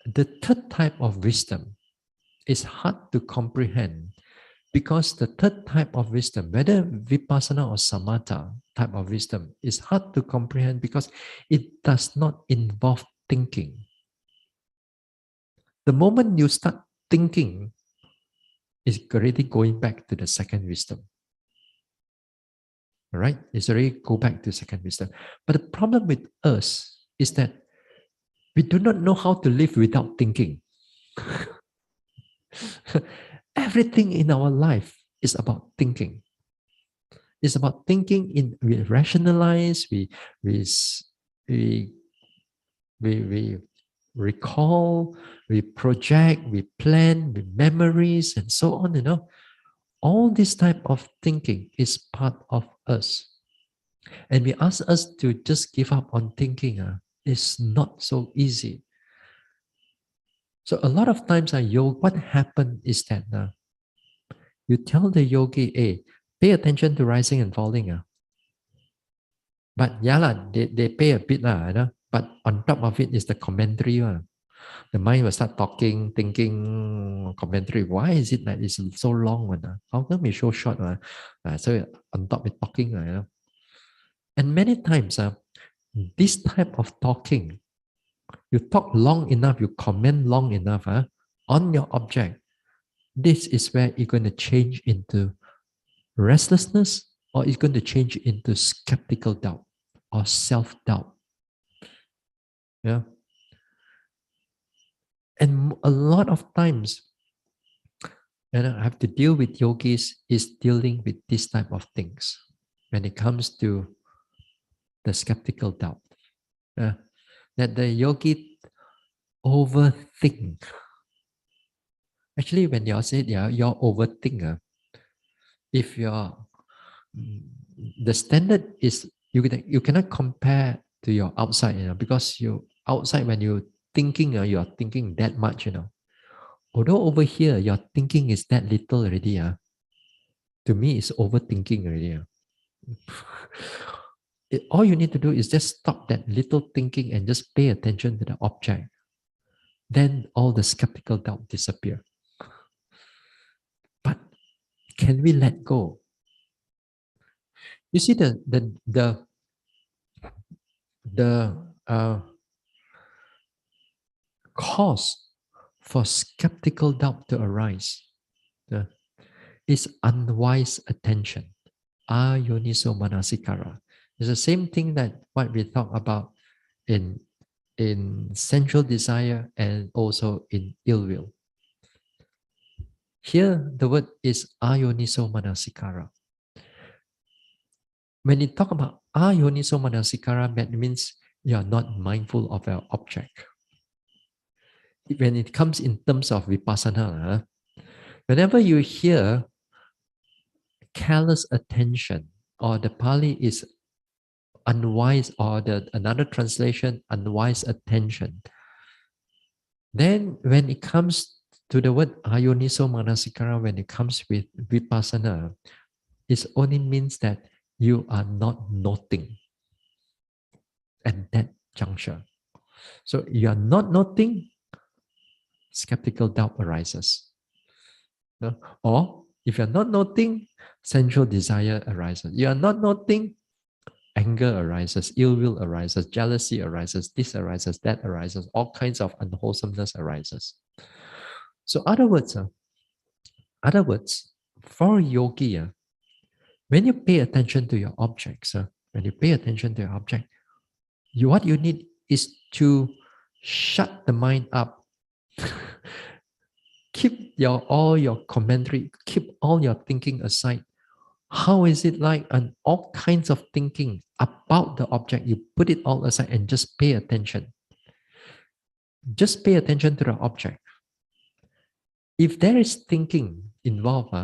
the third type of wisdom is hard to comprehend because the third type of wisdom, whether vipassana or samatha type of wisdom, is hard to comprehend because it does not involve thinking. The moment you start thinking, it's already going back to the second wisdom. All right? It's already go back to second wisdom. But the problem with us is that we do not know how to live without thinking. Everything in our life is about thinking. It's about thinking we rationalize, we, we recall, we project, we plan, we memories, and so on, All this type of thinking is part of us. And we ask us to just give up on thinking. It's not so easy. So a lot of times, what happened is that you tell the yogi, hey, pay attention to rising and falling. But yeah, they pay a bit, but on top of it is the commentary. The mind will start talking, thinking, commentary. Why is it that it's so long? How come it's so short? So on top it's talking. And many times, this type of talking, you talk long enough, you comment long enough on your object. This is where you're going to change into restlessness, or it's going to change into skeptical doubt or self-doubt. Yeah. And a lot of times, and I have to deal with yogis is dealing with this type of things when it comes to the skeptical doubt. That the yogi overthink. Actually, when you say you're overthink, if you're the standard is you cannot compare to your outside, because you outside when you thinking, you are thinking that much, Although over here your thinking is that little already, to me it's overthinking already. All you need to do is just stop that little thinking and just pay attention to the object. Then all the skeptical doubt disappear. But can we let go? You see the cause for skeptical doubt to arise is unwise attention. Ayoniso manasikara. It's the same thing that what we talk about in sensual desire and also in ill will. Here, the word is ayoniso manasikara. When you talk about ayoniso manasikara, that means you are not mindful of your object. When it comes in terms of vipassana, whenever you hear careless attention, or the Pali is unwise, or another translation, unwise attention, then when it comes to the word ayoniso manasikara, when it comes with vipassana, it only means that you are not noting at that juncture. So you are not noting, skeptical doubt arises. Or if you're not noting, sensual desire arises. You are not noting, anger arises, ill will arises, jealousy arises, this arises, that arises, all kinds of unwholesomeness arises. So other words, for yogi, when you pay attention to your objects, what you need is to shut the mind up. Keep all your commentary, keep all your thinking aside. How is it like? And all kinds of thinking about the object, you put it all aside and just pay attention. Just pay attention to the object. If there is thinking involved,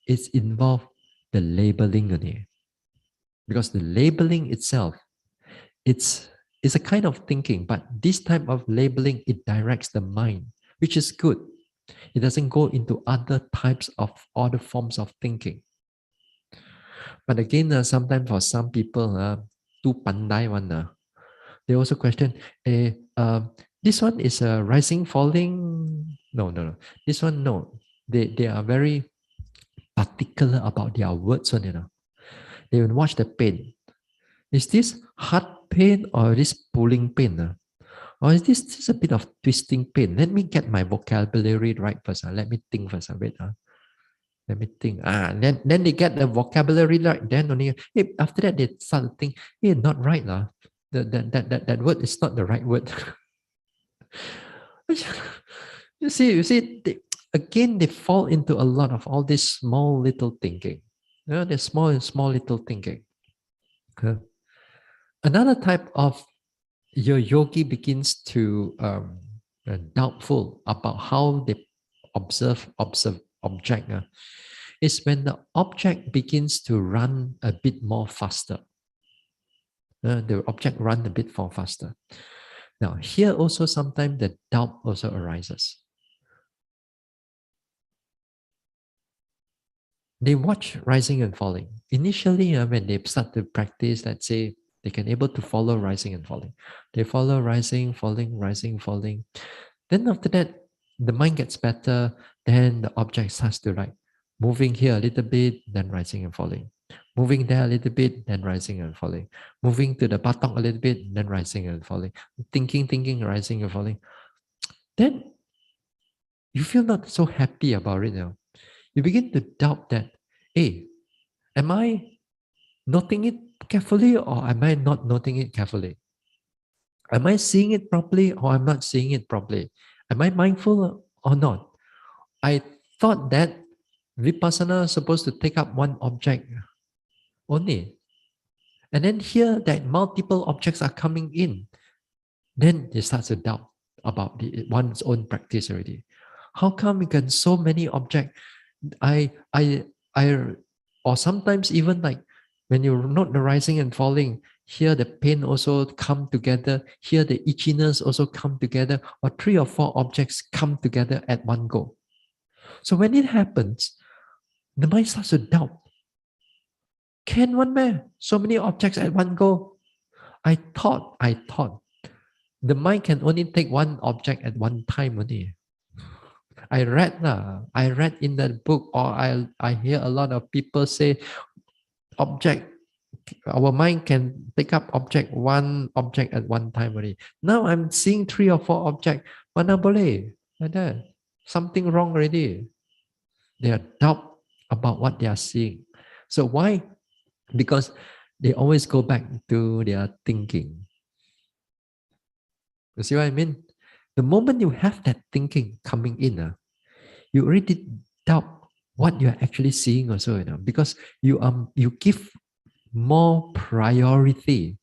it's involved the labeling only. Because the labeling itself, it's a kind of thinking, but this type of labeling, it directs the mind, which is good. It doesn't go into other types of other forms of thinking. But again, sometimes for some people, too pandai one, they also question, this one is rising, falling. No. This one, no. They are very particular about their words, They will watch the pain. Is this heart pain or this pulling pain? Or is this a bit of twisting pain? Let me get my vocabulary right first. Let me think first. Wait. Let me think. Then they get the vocabulary right. Then only after that they start to think, not right. That word is not the right word. you see, again, they fall into a lot of all this small little thinking. The small little thinking. Another type of your yogi begins to doubtful about how they observe object is when the object begins to run a bit more faster. The object run a bit more faster. Now here also sometimes the doubt also arises. They watch rising and falling. Initially, when they start to practice, let's say they can able to follow rising and falling. They follow rising, falling, rising, falling. Then after that, the mind gets better. Then the object starts to like moving here a little bit, then rising and falling. Moving there a little bit, then rising and falling. Moving to the buttock a little bit, then rising and falling. Thinking, rising and falling. Then you feel not so happy about it now. You begin to doubt that, hey, am I noting it carefully or am I not noting it carefully? Am I seeing it properly or I'm not seeing it properly? Am I mindful or not? I thought that vipassana is supposed to take up one object only. And then here that multiple objects are coming in. Then it starts to doubt about one's own practice already. How come we can so many objects? Or sometimes even like when you note the rising and falling, here the pain also come together, here the itchiness also come together, or 3 or 4 objects come together at one go. So when it happens, the mind starts to doubt. Can one man? So many objects at one go. I thought the mind can only take one object at one time only. I read in the book, or I hear a lot of people say object Our mind can pick up one object at one time only. Now I'm seeing 3 or 4 objects. Mana boleh? Like that. Something wrong already. They are doubt about what they are seeing. So why? Because they always go back to their thinking. You see what I mean? The moment you have that thinking coming in, you already doubt what you are actually seeing also, because you give more priority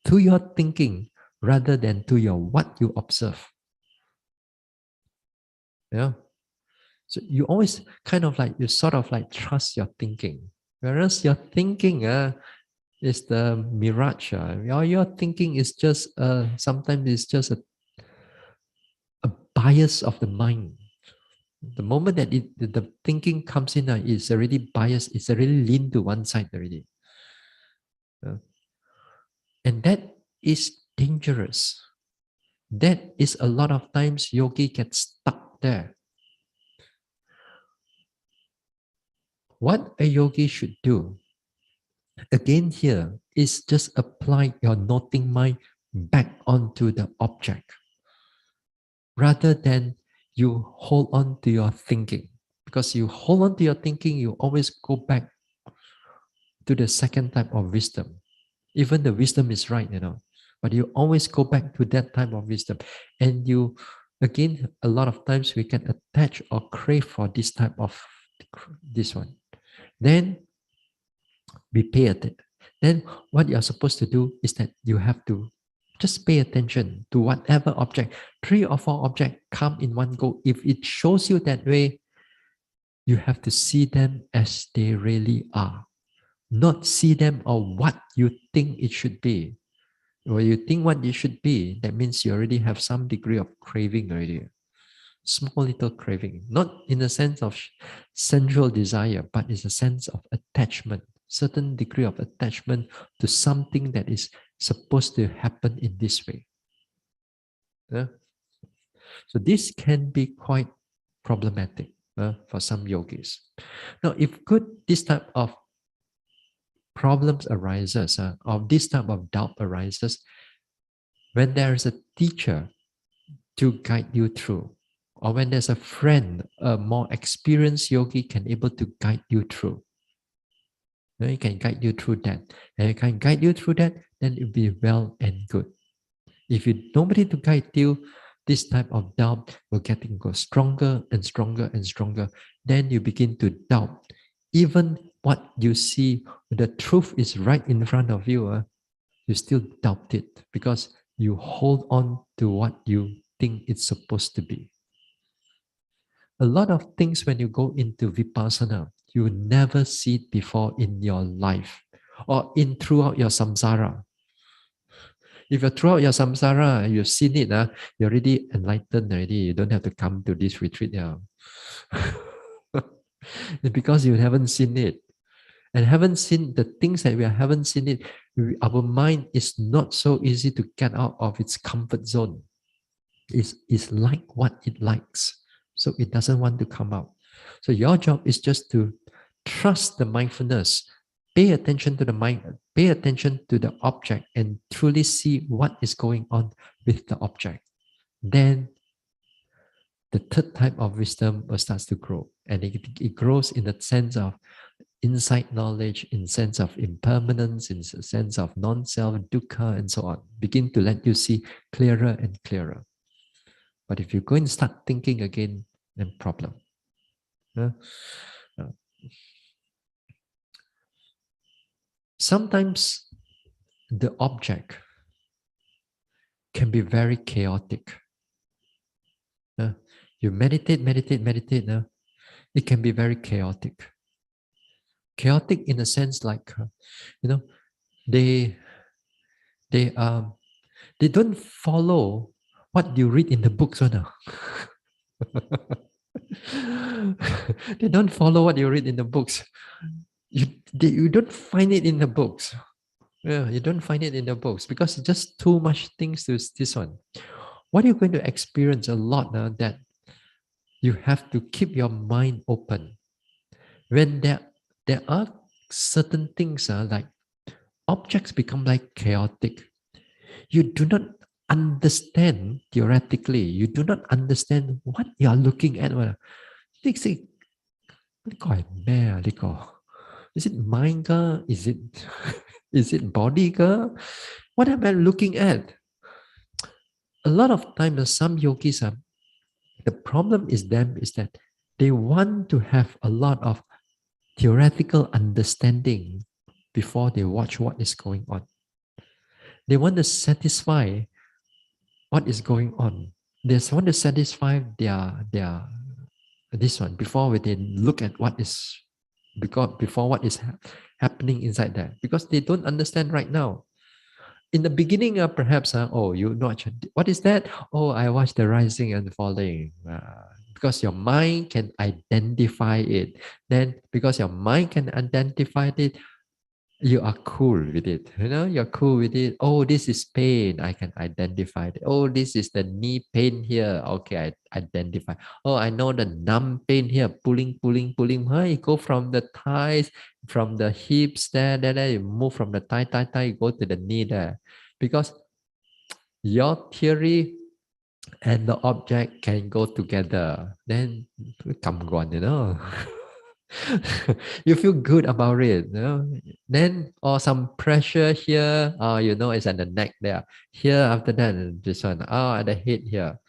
to your thinking rather than to your what you observe. Yeah. So you always you sort of like trust your thinking. Whereas your thinking is the mirage. Your thinking is just sometimes it's just a bias of the mind. The moment that the thinking comes in, it's already biased, it's already leaned to one side already. And that is dangerous. That is a lot of times yogi gets stuck there. What a yogi should do, again here, is just apply your noting mind back onto the object rather than you hold on to your thinking. Because you hold on to your thinking, you always go back to the second type of wisdom. Even the wisdom is right, but you always go back to that type of wisdom. And you, again, a lot of times we can attach or crave for this type of this one. Then we pay attention. Then what you're supposed to do is that you have to just pay attention to whatever object, 3 or 4 objects come in one go. If it shows you that way, you have to see them as they really are, not see them or what you think it should be. When you think what it should be, that means you already have some degree of craving already. Small little craving, not in the sense of sensual desire, but it's a sense of attachment, certain degree of attachment to something that is supposed to happen in this way. Yeah? So this can be quite problematic for some yogis. Now, if this type of problems arises, or this type of doubt arises, when there is a teacher to guide you through, or when there's a friend, a more experienced yogi can able to guide you through. He can guide you through that. And he can guide you through that, then it'll be well and good. If you nobody to guide you, this type of doubt will getting go stronger and stronger and stronger. Then you begin to doubt. Even what you see, the truth is right in front of you, you still doubt it because you hold on to what you think it's supposed to be. A lot of things when you go into vipassana, you never see it before in your life or in throughout your samsara. If you're throughout your samsara, you've seen it, you're already enlightened already. You don't have to come to this retreat now. It's because you haven't seen it. And haven't seen the things that we haven't seen it, our mind is not so easy to get out of its comfort zone. It's like what it likes. So it doesn't want to come out. So your job is just to trust the mindfulness, pay attention to the mind, pay attention to the object, and truly see what is going on with the object. Then the third type of wisdom will start to grow. And it grows in the sense of insight knowledge, in sense of impermanence, in the sense of non-self, dukkha, and so on. Begin to let you see clearer and clearer. But if you go and start thinking again, then problem. Sometimes the object can be very chaotic. You meditate, it can be very chaotic. Chaotic in a sense like, they don't follow what you read in the books. They don't follow what you read in the books. You don't find it in the books. Yeah, you don't find it in the books because it's just too much things to this one. What you're going to experience a lot now that you have to keep your mind open. When there are certain things like objects become like chaotic. You do not understand theoretically. You do not understand what you are looking at. They say, is it mind? Is it is it body? What am I looking at? A lot of times, some yogis, the problem is that they want to have a lot of theoretical understanding before they watch what is going on. They want to satisfy what is going on. They want to satisfy their this one before they look at what is before what is happening inside there, because they don't understand right now. In the beginning, perhaps, oh, you watch, what is that? Oh, I watch the rising and falling. Because your mind can identify it. Then, because your mind can identify it, you are cool with it. You're cool with it. Oh, this is pain. I can identify it. Oh, this is the knee pain here. Okay, I identify. Oh, I know the numb pain here. Pulling, pulling, pulling. You go from the thighs, from the hips there. You move from the thigh, you go to the knee there. Because your theory and the object can go together. Then come on. You feel good about it. Then, or some pressure here, it's at the neck there. Here, after that, this one, at the head here.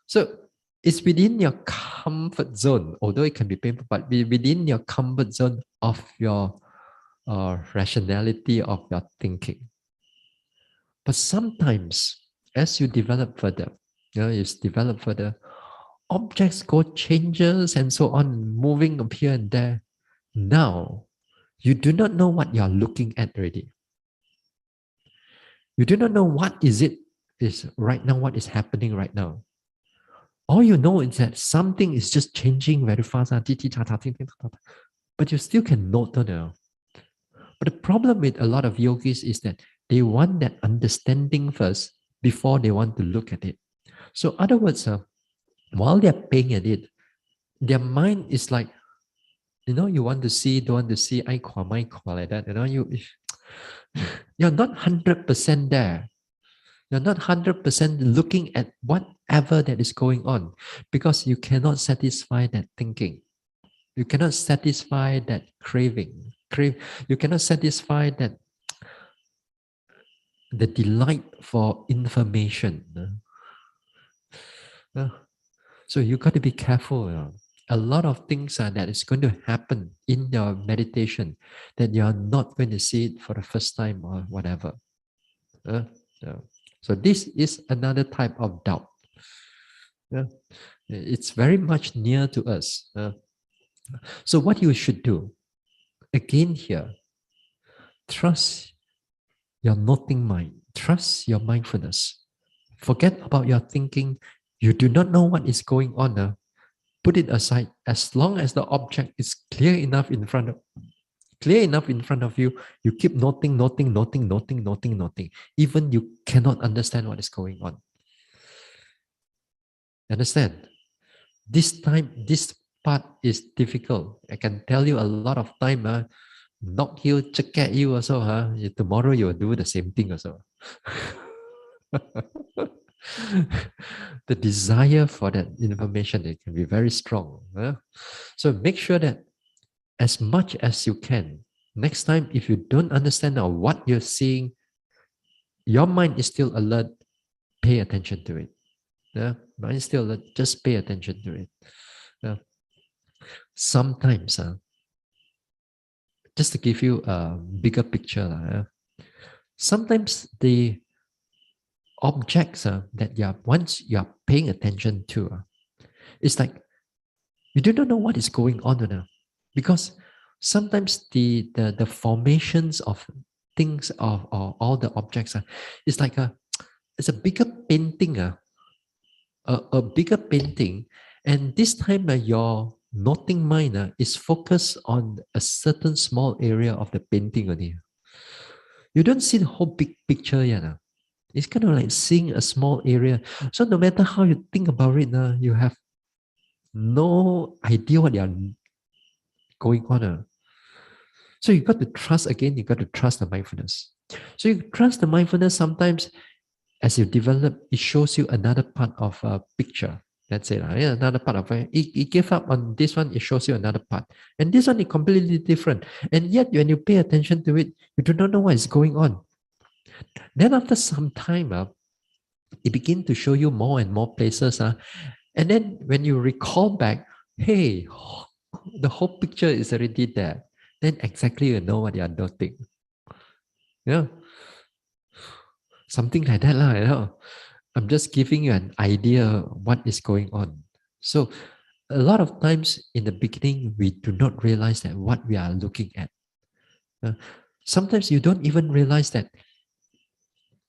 So it's within your comfort zone, although it can be painful, but within your comfort zone of your rationality of your thinking. But sometimes, as you develop further, objects go changes and so on, moving up here and there. Now, you do not know what you are looking at already. You do not know what is right now, what is happening right now. All you know is that something is just changing very fast, but you still can note it. But the problem with a lot of yogis is that they want that understanding first before they want to look at it. So, other words, while they're paying at it, their mind is like, you want to see, don't want to see, I qua, my qua, like that. You're not 100% there. You're not 100% looking at whatever that is going on, because you cannot satisfy that thinking. You cannot satisfy that craving. You cannot satisfy that the delight for information. So you got to be careful. A lot of things that is going to happen in your meditation that you're not going to see it for the first time or whatever. So this is another type of doubt. It's very much near to us. So what you should do, again here, trust your noting mind, trust your mindfulness. Forget about your thinking. You do not know what is going on. Put it aside. As long as the object is clear enough in front of you, you keep noting. Even you cannot understand what is going on. Understand? This part is difficult. I can tell you a lot of time, knock you, check at you also. Tomorrow you will do the same thing also. The desire for that information, it can be very strong. So make sure that as much as you can, next time if you don't understand what you're seeing, your mind is still alert, pay attention to it. Mind is still alert, just pay attention to it. Sometimes, just to give you a bigger picture, sometimes the objects that once you are paying attention to, it's like you do not know what is going on because sometimes the formations of things of or all the objects it's like it's a bigger painting, a bigger painting, and this time your noting mind is focused on a certain small area of the painting only. You don't see the whole big picture yet. It's kind of like seeing a small area. So no matter how you think about it, you have no idea what you are going on. So you got to trust again, you got to trust the mindfulness. So you trust the mindfulness sometimes as you develop, it shows you another part of a picture. That's it. Yeah, another part of it gave up on this one, it shows you another part. And this one is completely different. And yet when you pay attention to it, you do not know what is going on. Then after some time, it begins to show you more and more places. And then when you recall back, hey, the whole picture is already there. Then exactly you know what you are noting. Yeah. Something like that, you know. I'm just giving you an idea what is going on. So a lot of times in the beginning, we do not realize that what we are looking at. Uh, Sometimes you don't even realize that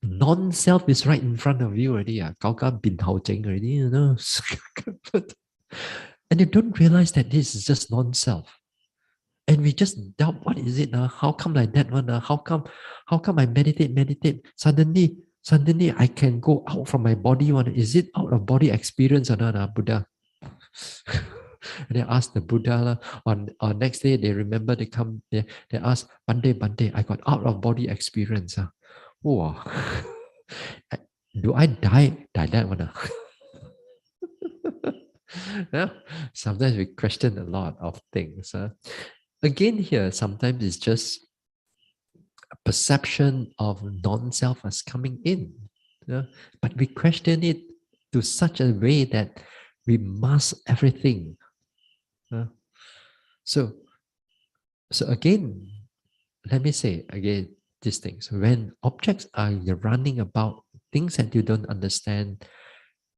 non-self is right in front of you already. Kau ka bin hao jing already, you know. And you don't realize that this is just non-self. And we just doubt, what is it? How come like that one? How come I meditate? Suddenly I can go out from my body one. Is it out of body experience or not, Buddha? And they ask the Buddha on next day they remember they ask Bande, I got out of body experience. Wow. Do I die that one? Yeah. Sometimes we question a lot of things. Again, here, sometimes it's just a perception of non-self as coming in. Yeah? But we question it to such a way that we mask everything. Yeah? So, so again, let me say again these things. When objects are you're running about things that you don't understand,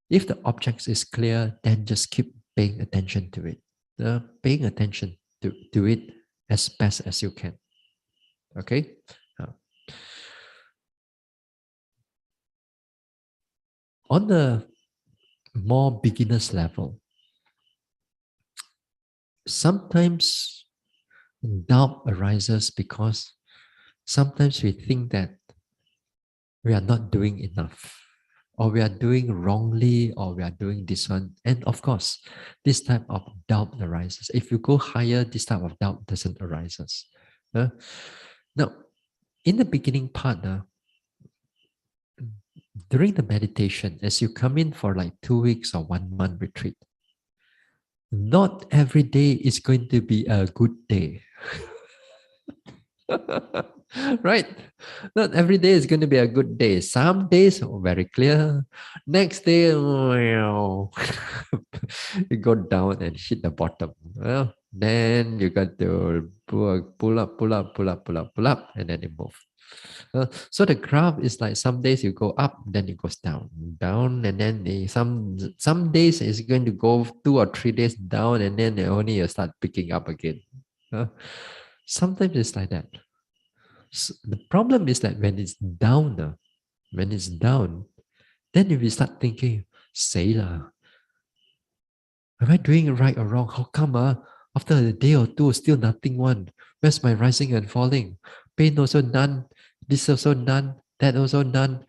if the object is clear, then just keep paying attention to it. Paying attention to it as best as you can. Okay? Uh, on the more beginner's level, sometimes doubt arises because sometimes we think that we are not doing enough, or we are doing wrongly, or we are doing this one. And of course, this type of doubt arises. If you go higher, this type of doubt doesn't arises. Now, in the beginning part, during the meditation, as you come in for like 2 weeks or 1 month retreat, not every day is going to be a good day. Right? Not every day is going to be a good day. Some days are very clear. Next day, you go down and hit the bottom. Well, then you got to pull up, and then you move. So the graph is like some days you go up, then it goes down, and then some days it's going to go 2 or 3 days down, and then only you start picking up again. Sometimes it's like that. So the problem is that when it's down, then if you start thinking, say lah, am I doing it right or wrong? How come after a day or two, still nothing one? Where's my rising and falling? Pain also none, this also none, that also none.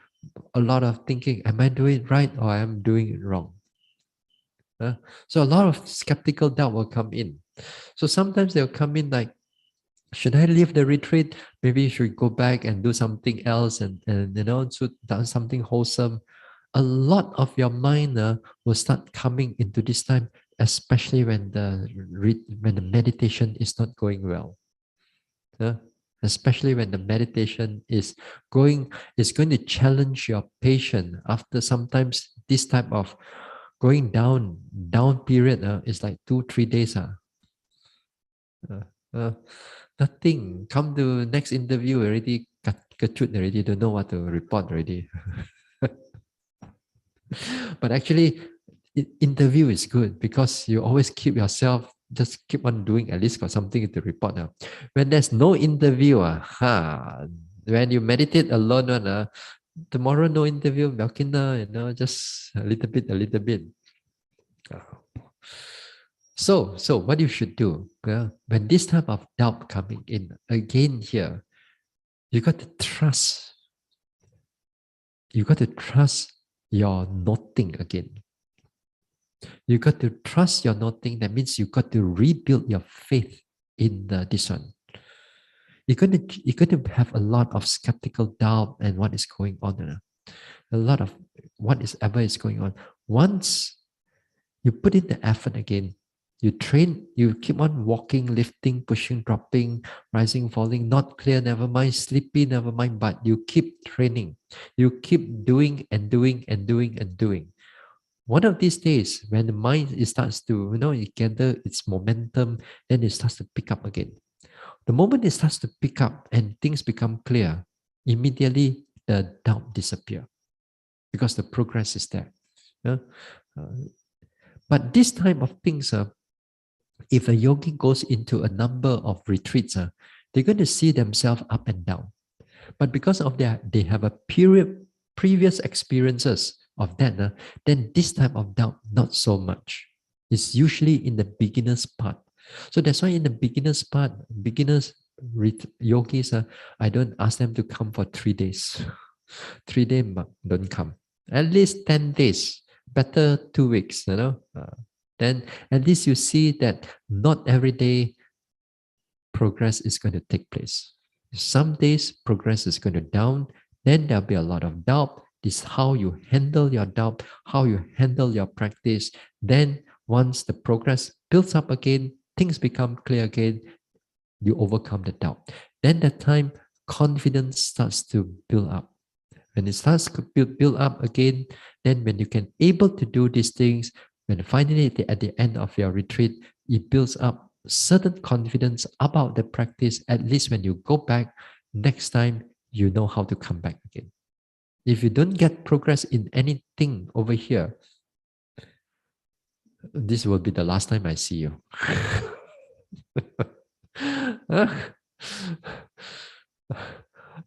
A lot of thinking, am I doing it right or am I doing it wrong? So a lot of skeptical doubt will come in. So sometimes they'll come in like, should I leave the retreat? Maybe you should go back and do something else and so do something wholesome. A lot of your mind will start coming into this time, especially when when the meditation is not going well. Especially when the meditation is going to challenge your patience. After sometimes this type of going down period is like 2-3 days. Uh, uh, Nothing. Come to next interview already, kecut already, don't know what to report already. But actually, interview is good because you always keep yourself, just keep on doing, at least got something to report now. When there's no interview, when you meditate alone, tomorrow no interview, just a little bit, a little bit. So what you should do, when this type of doubt coming in, again here, you got to trust. You got to trust your noting again. You got to trust your noting. That means you got to rebuild your faith in this one. you're gonna have a lot of skeptical doubt and what is going on. A lot of what is ever is going on. Once you put in the effort again, you train, you keep on walking, lifting, pushing, dropping, rising, falling, not clear, never mind, sleepy, never mind, but you keep training. You keep doing and doing and doing and doing. One of these days, when the mind it starts to, it gather its momentum, then it starts to pick up again. The moment it starts to pick up and things become clear, immediately the doubt disappear because the progress is there. Yeah? Uh, but this type of things, if a yogi goes into a number of retreats, they're going to see themselves up and down. But because of that, they have a previous experiences of that, then this type of doubt, not so much. It's usually in the beginner's part. So that's why in the beginner's part, yogis, I don't ask them to come for 3 days. 3 days, don't come. At least 10 days. Better 2 weeks, then at least you see that not every day progress is going to take place. Some days progress is going to down, then there'll be a lot of doubt. This is how you handle your doubt, how you handle your practice. Then once the progress builds up again, things become clear again, you overcome the doubt. Then that time confidence starts to build up. When it starts to build up again, then when you can able to do these things, when finally at the end of your retreat, it builds up certain confidence about the practice. At least when you go back next time, you know how to come back again. If you don't get progress in anything over here, this will be the last time I see you.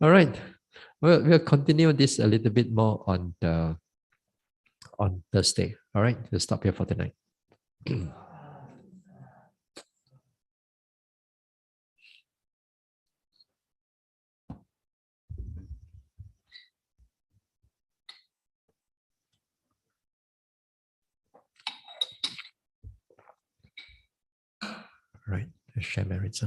All right. We'll continue this a little bit more on Thursday. All right. We'll stop here for tonight. Right, share merits.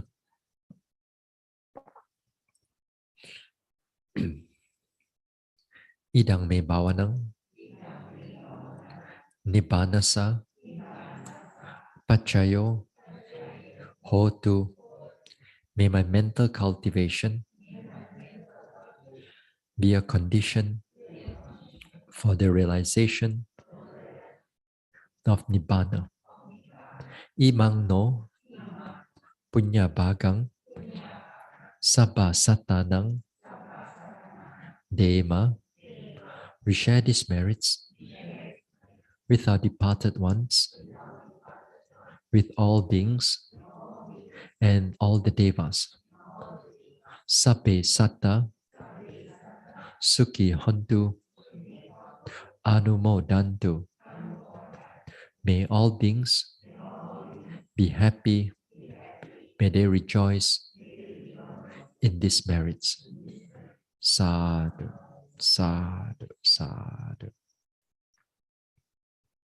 Idang me bawanang nibbanasa pachayo hotu. May my mental cultivation be a condition for the realization of nibbana. Imang no punya bagang sabba satanang dema. We share these merits with our departed ones, with all beings and all the devas. Sabbe satta sukhi hontu anumodantu. May all beings be happy. May they rejoice in these merits. Sadhu, sadhu, sadhu.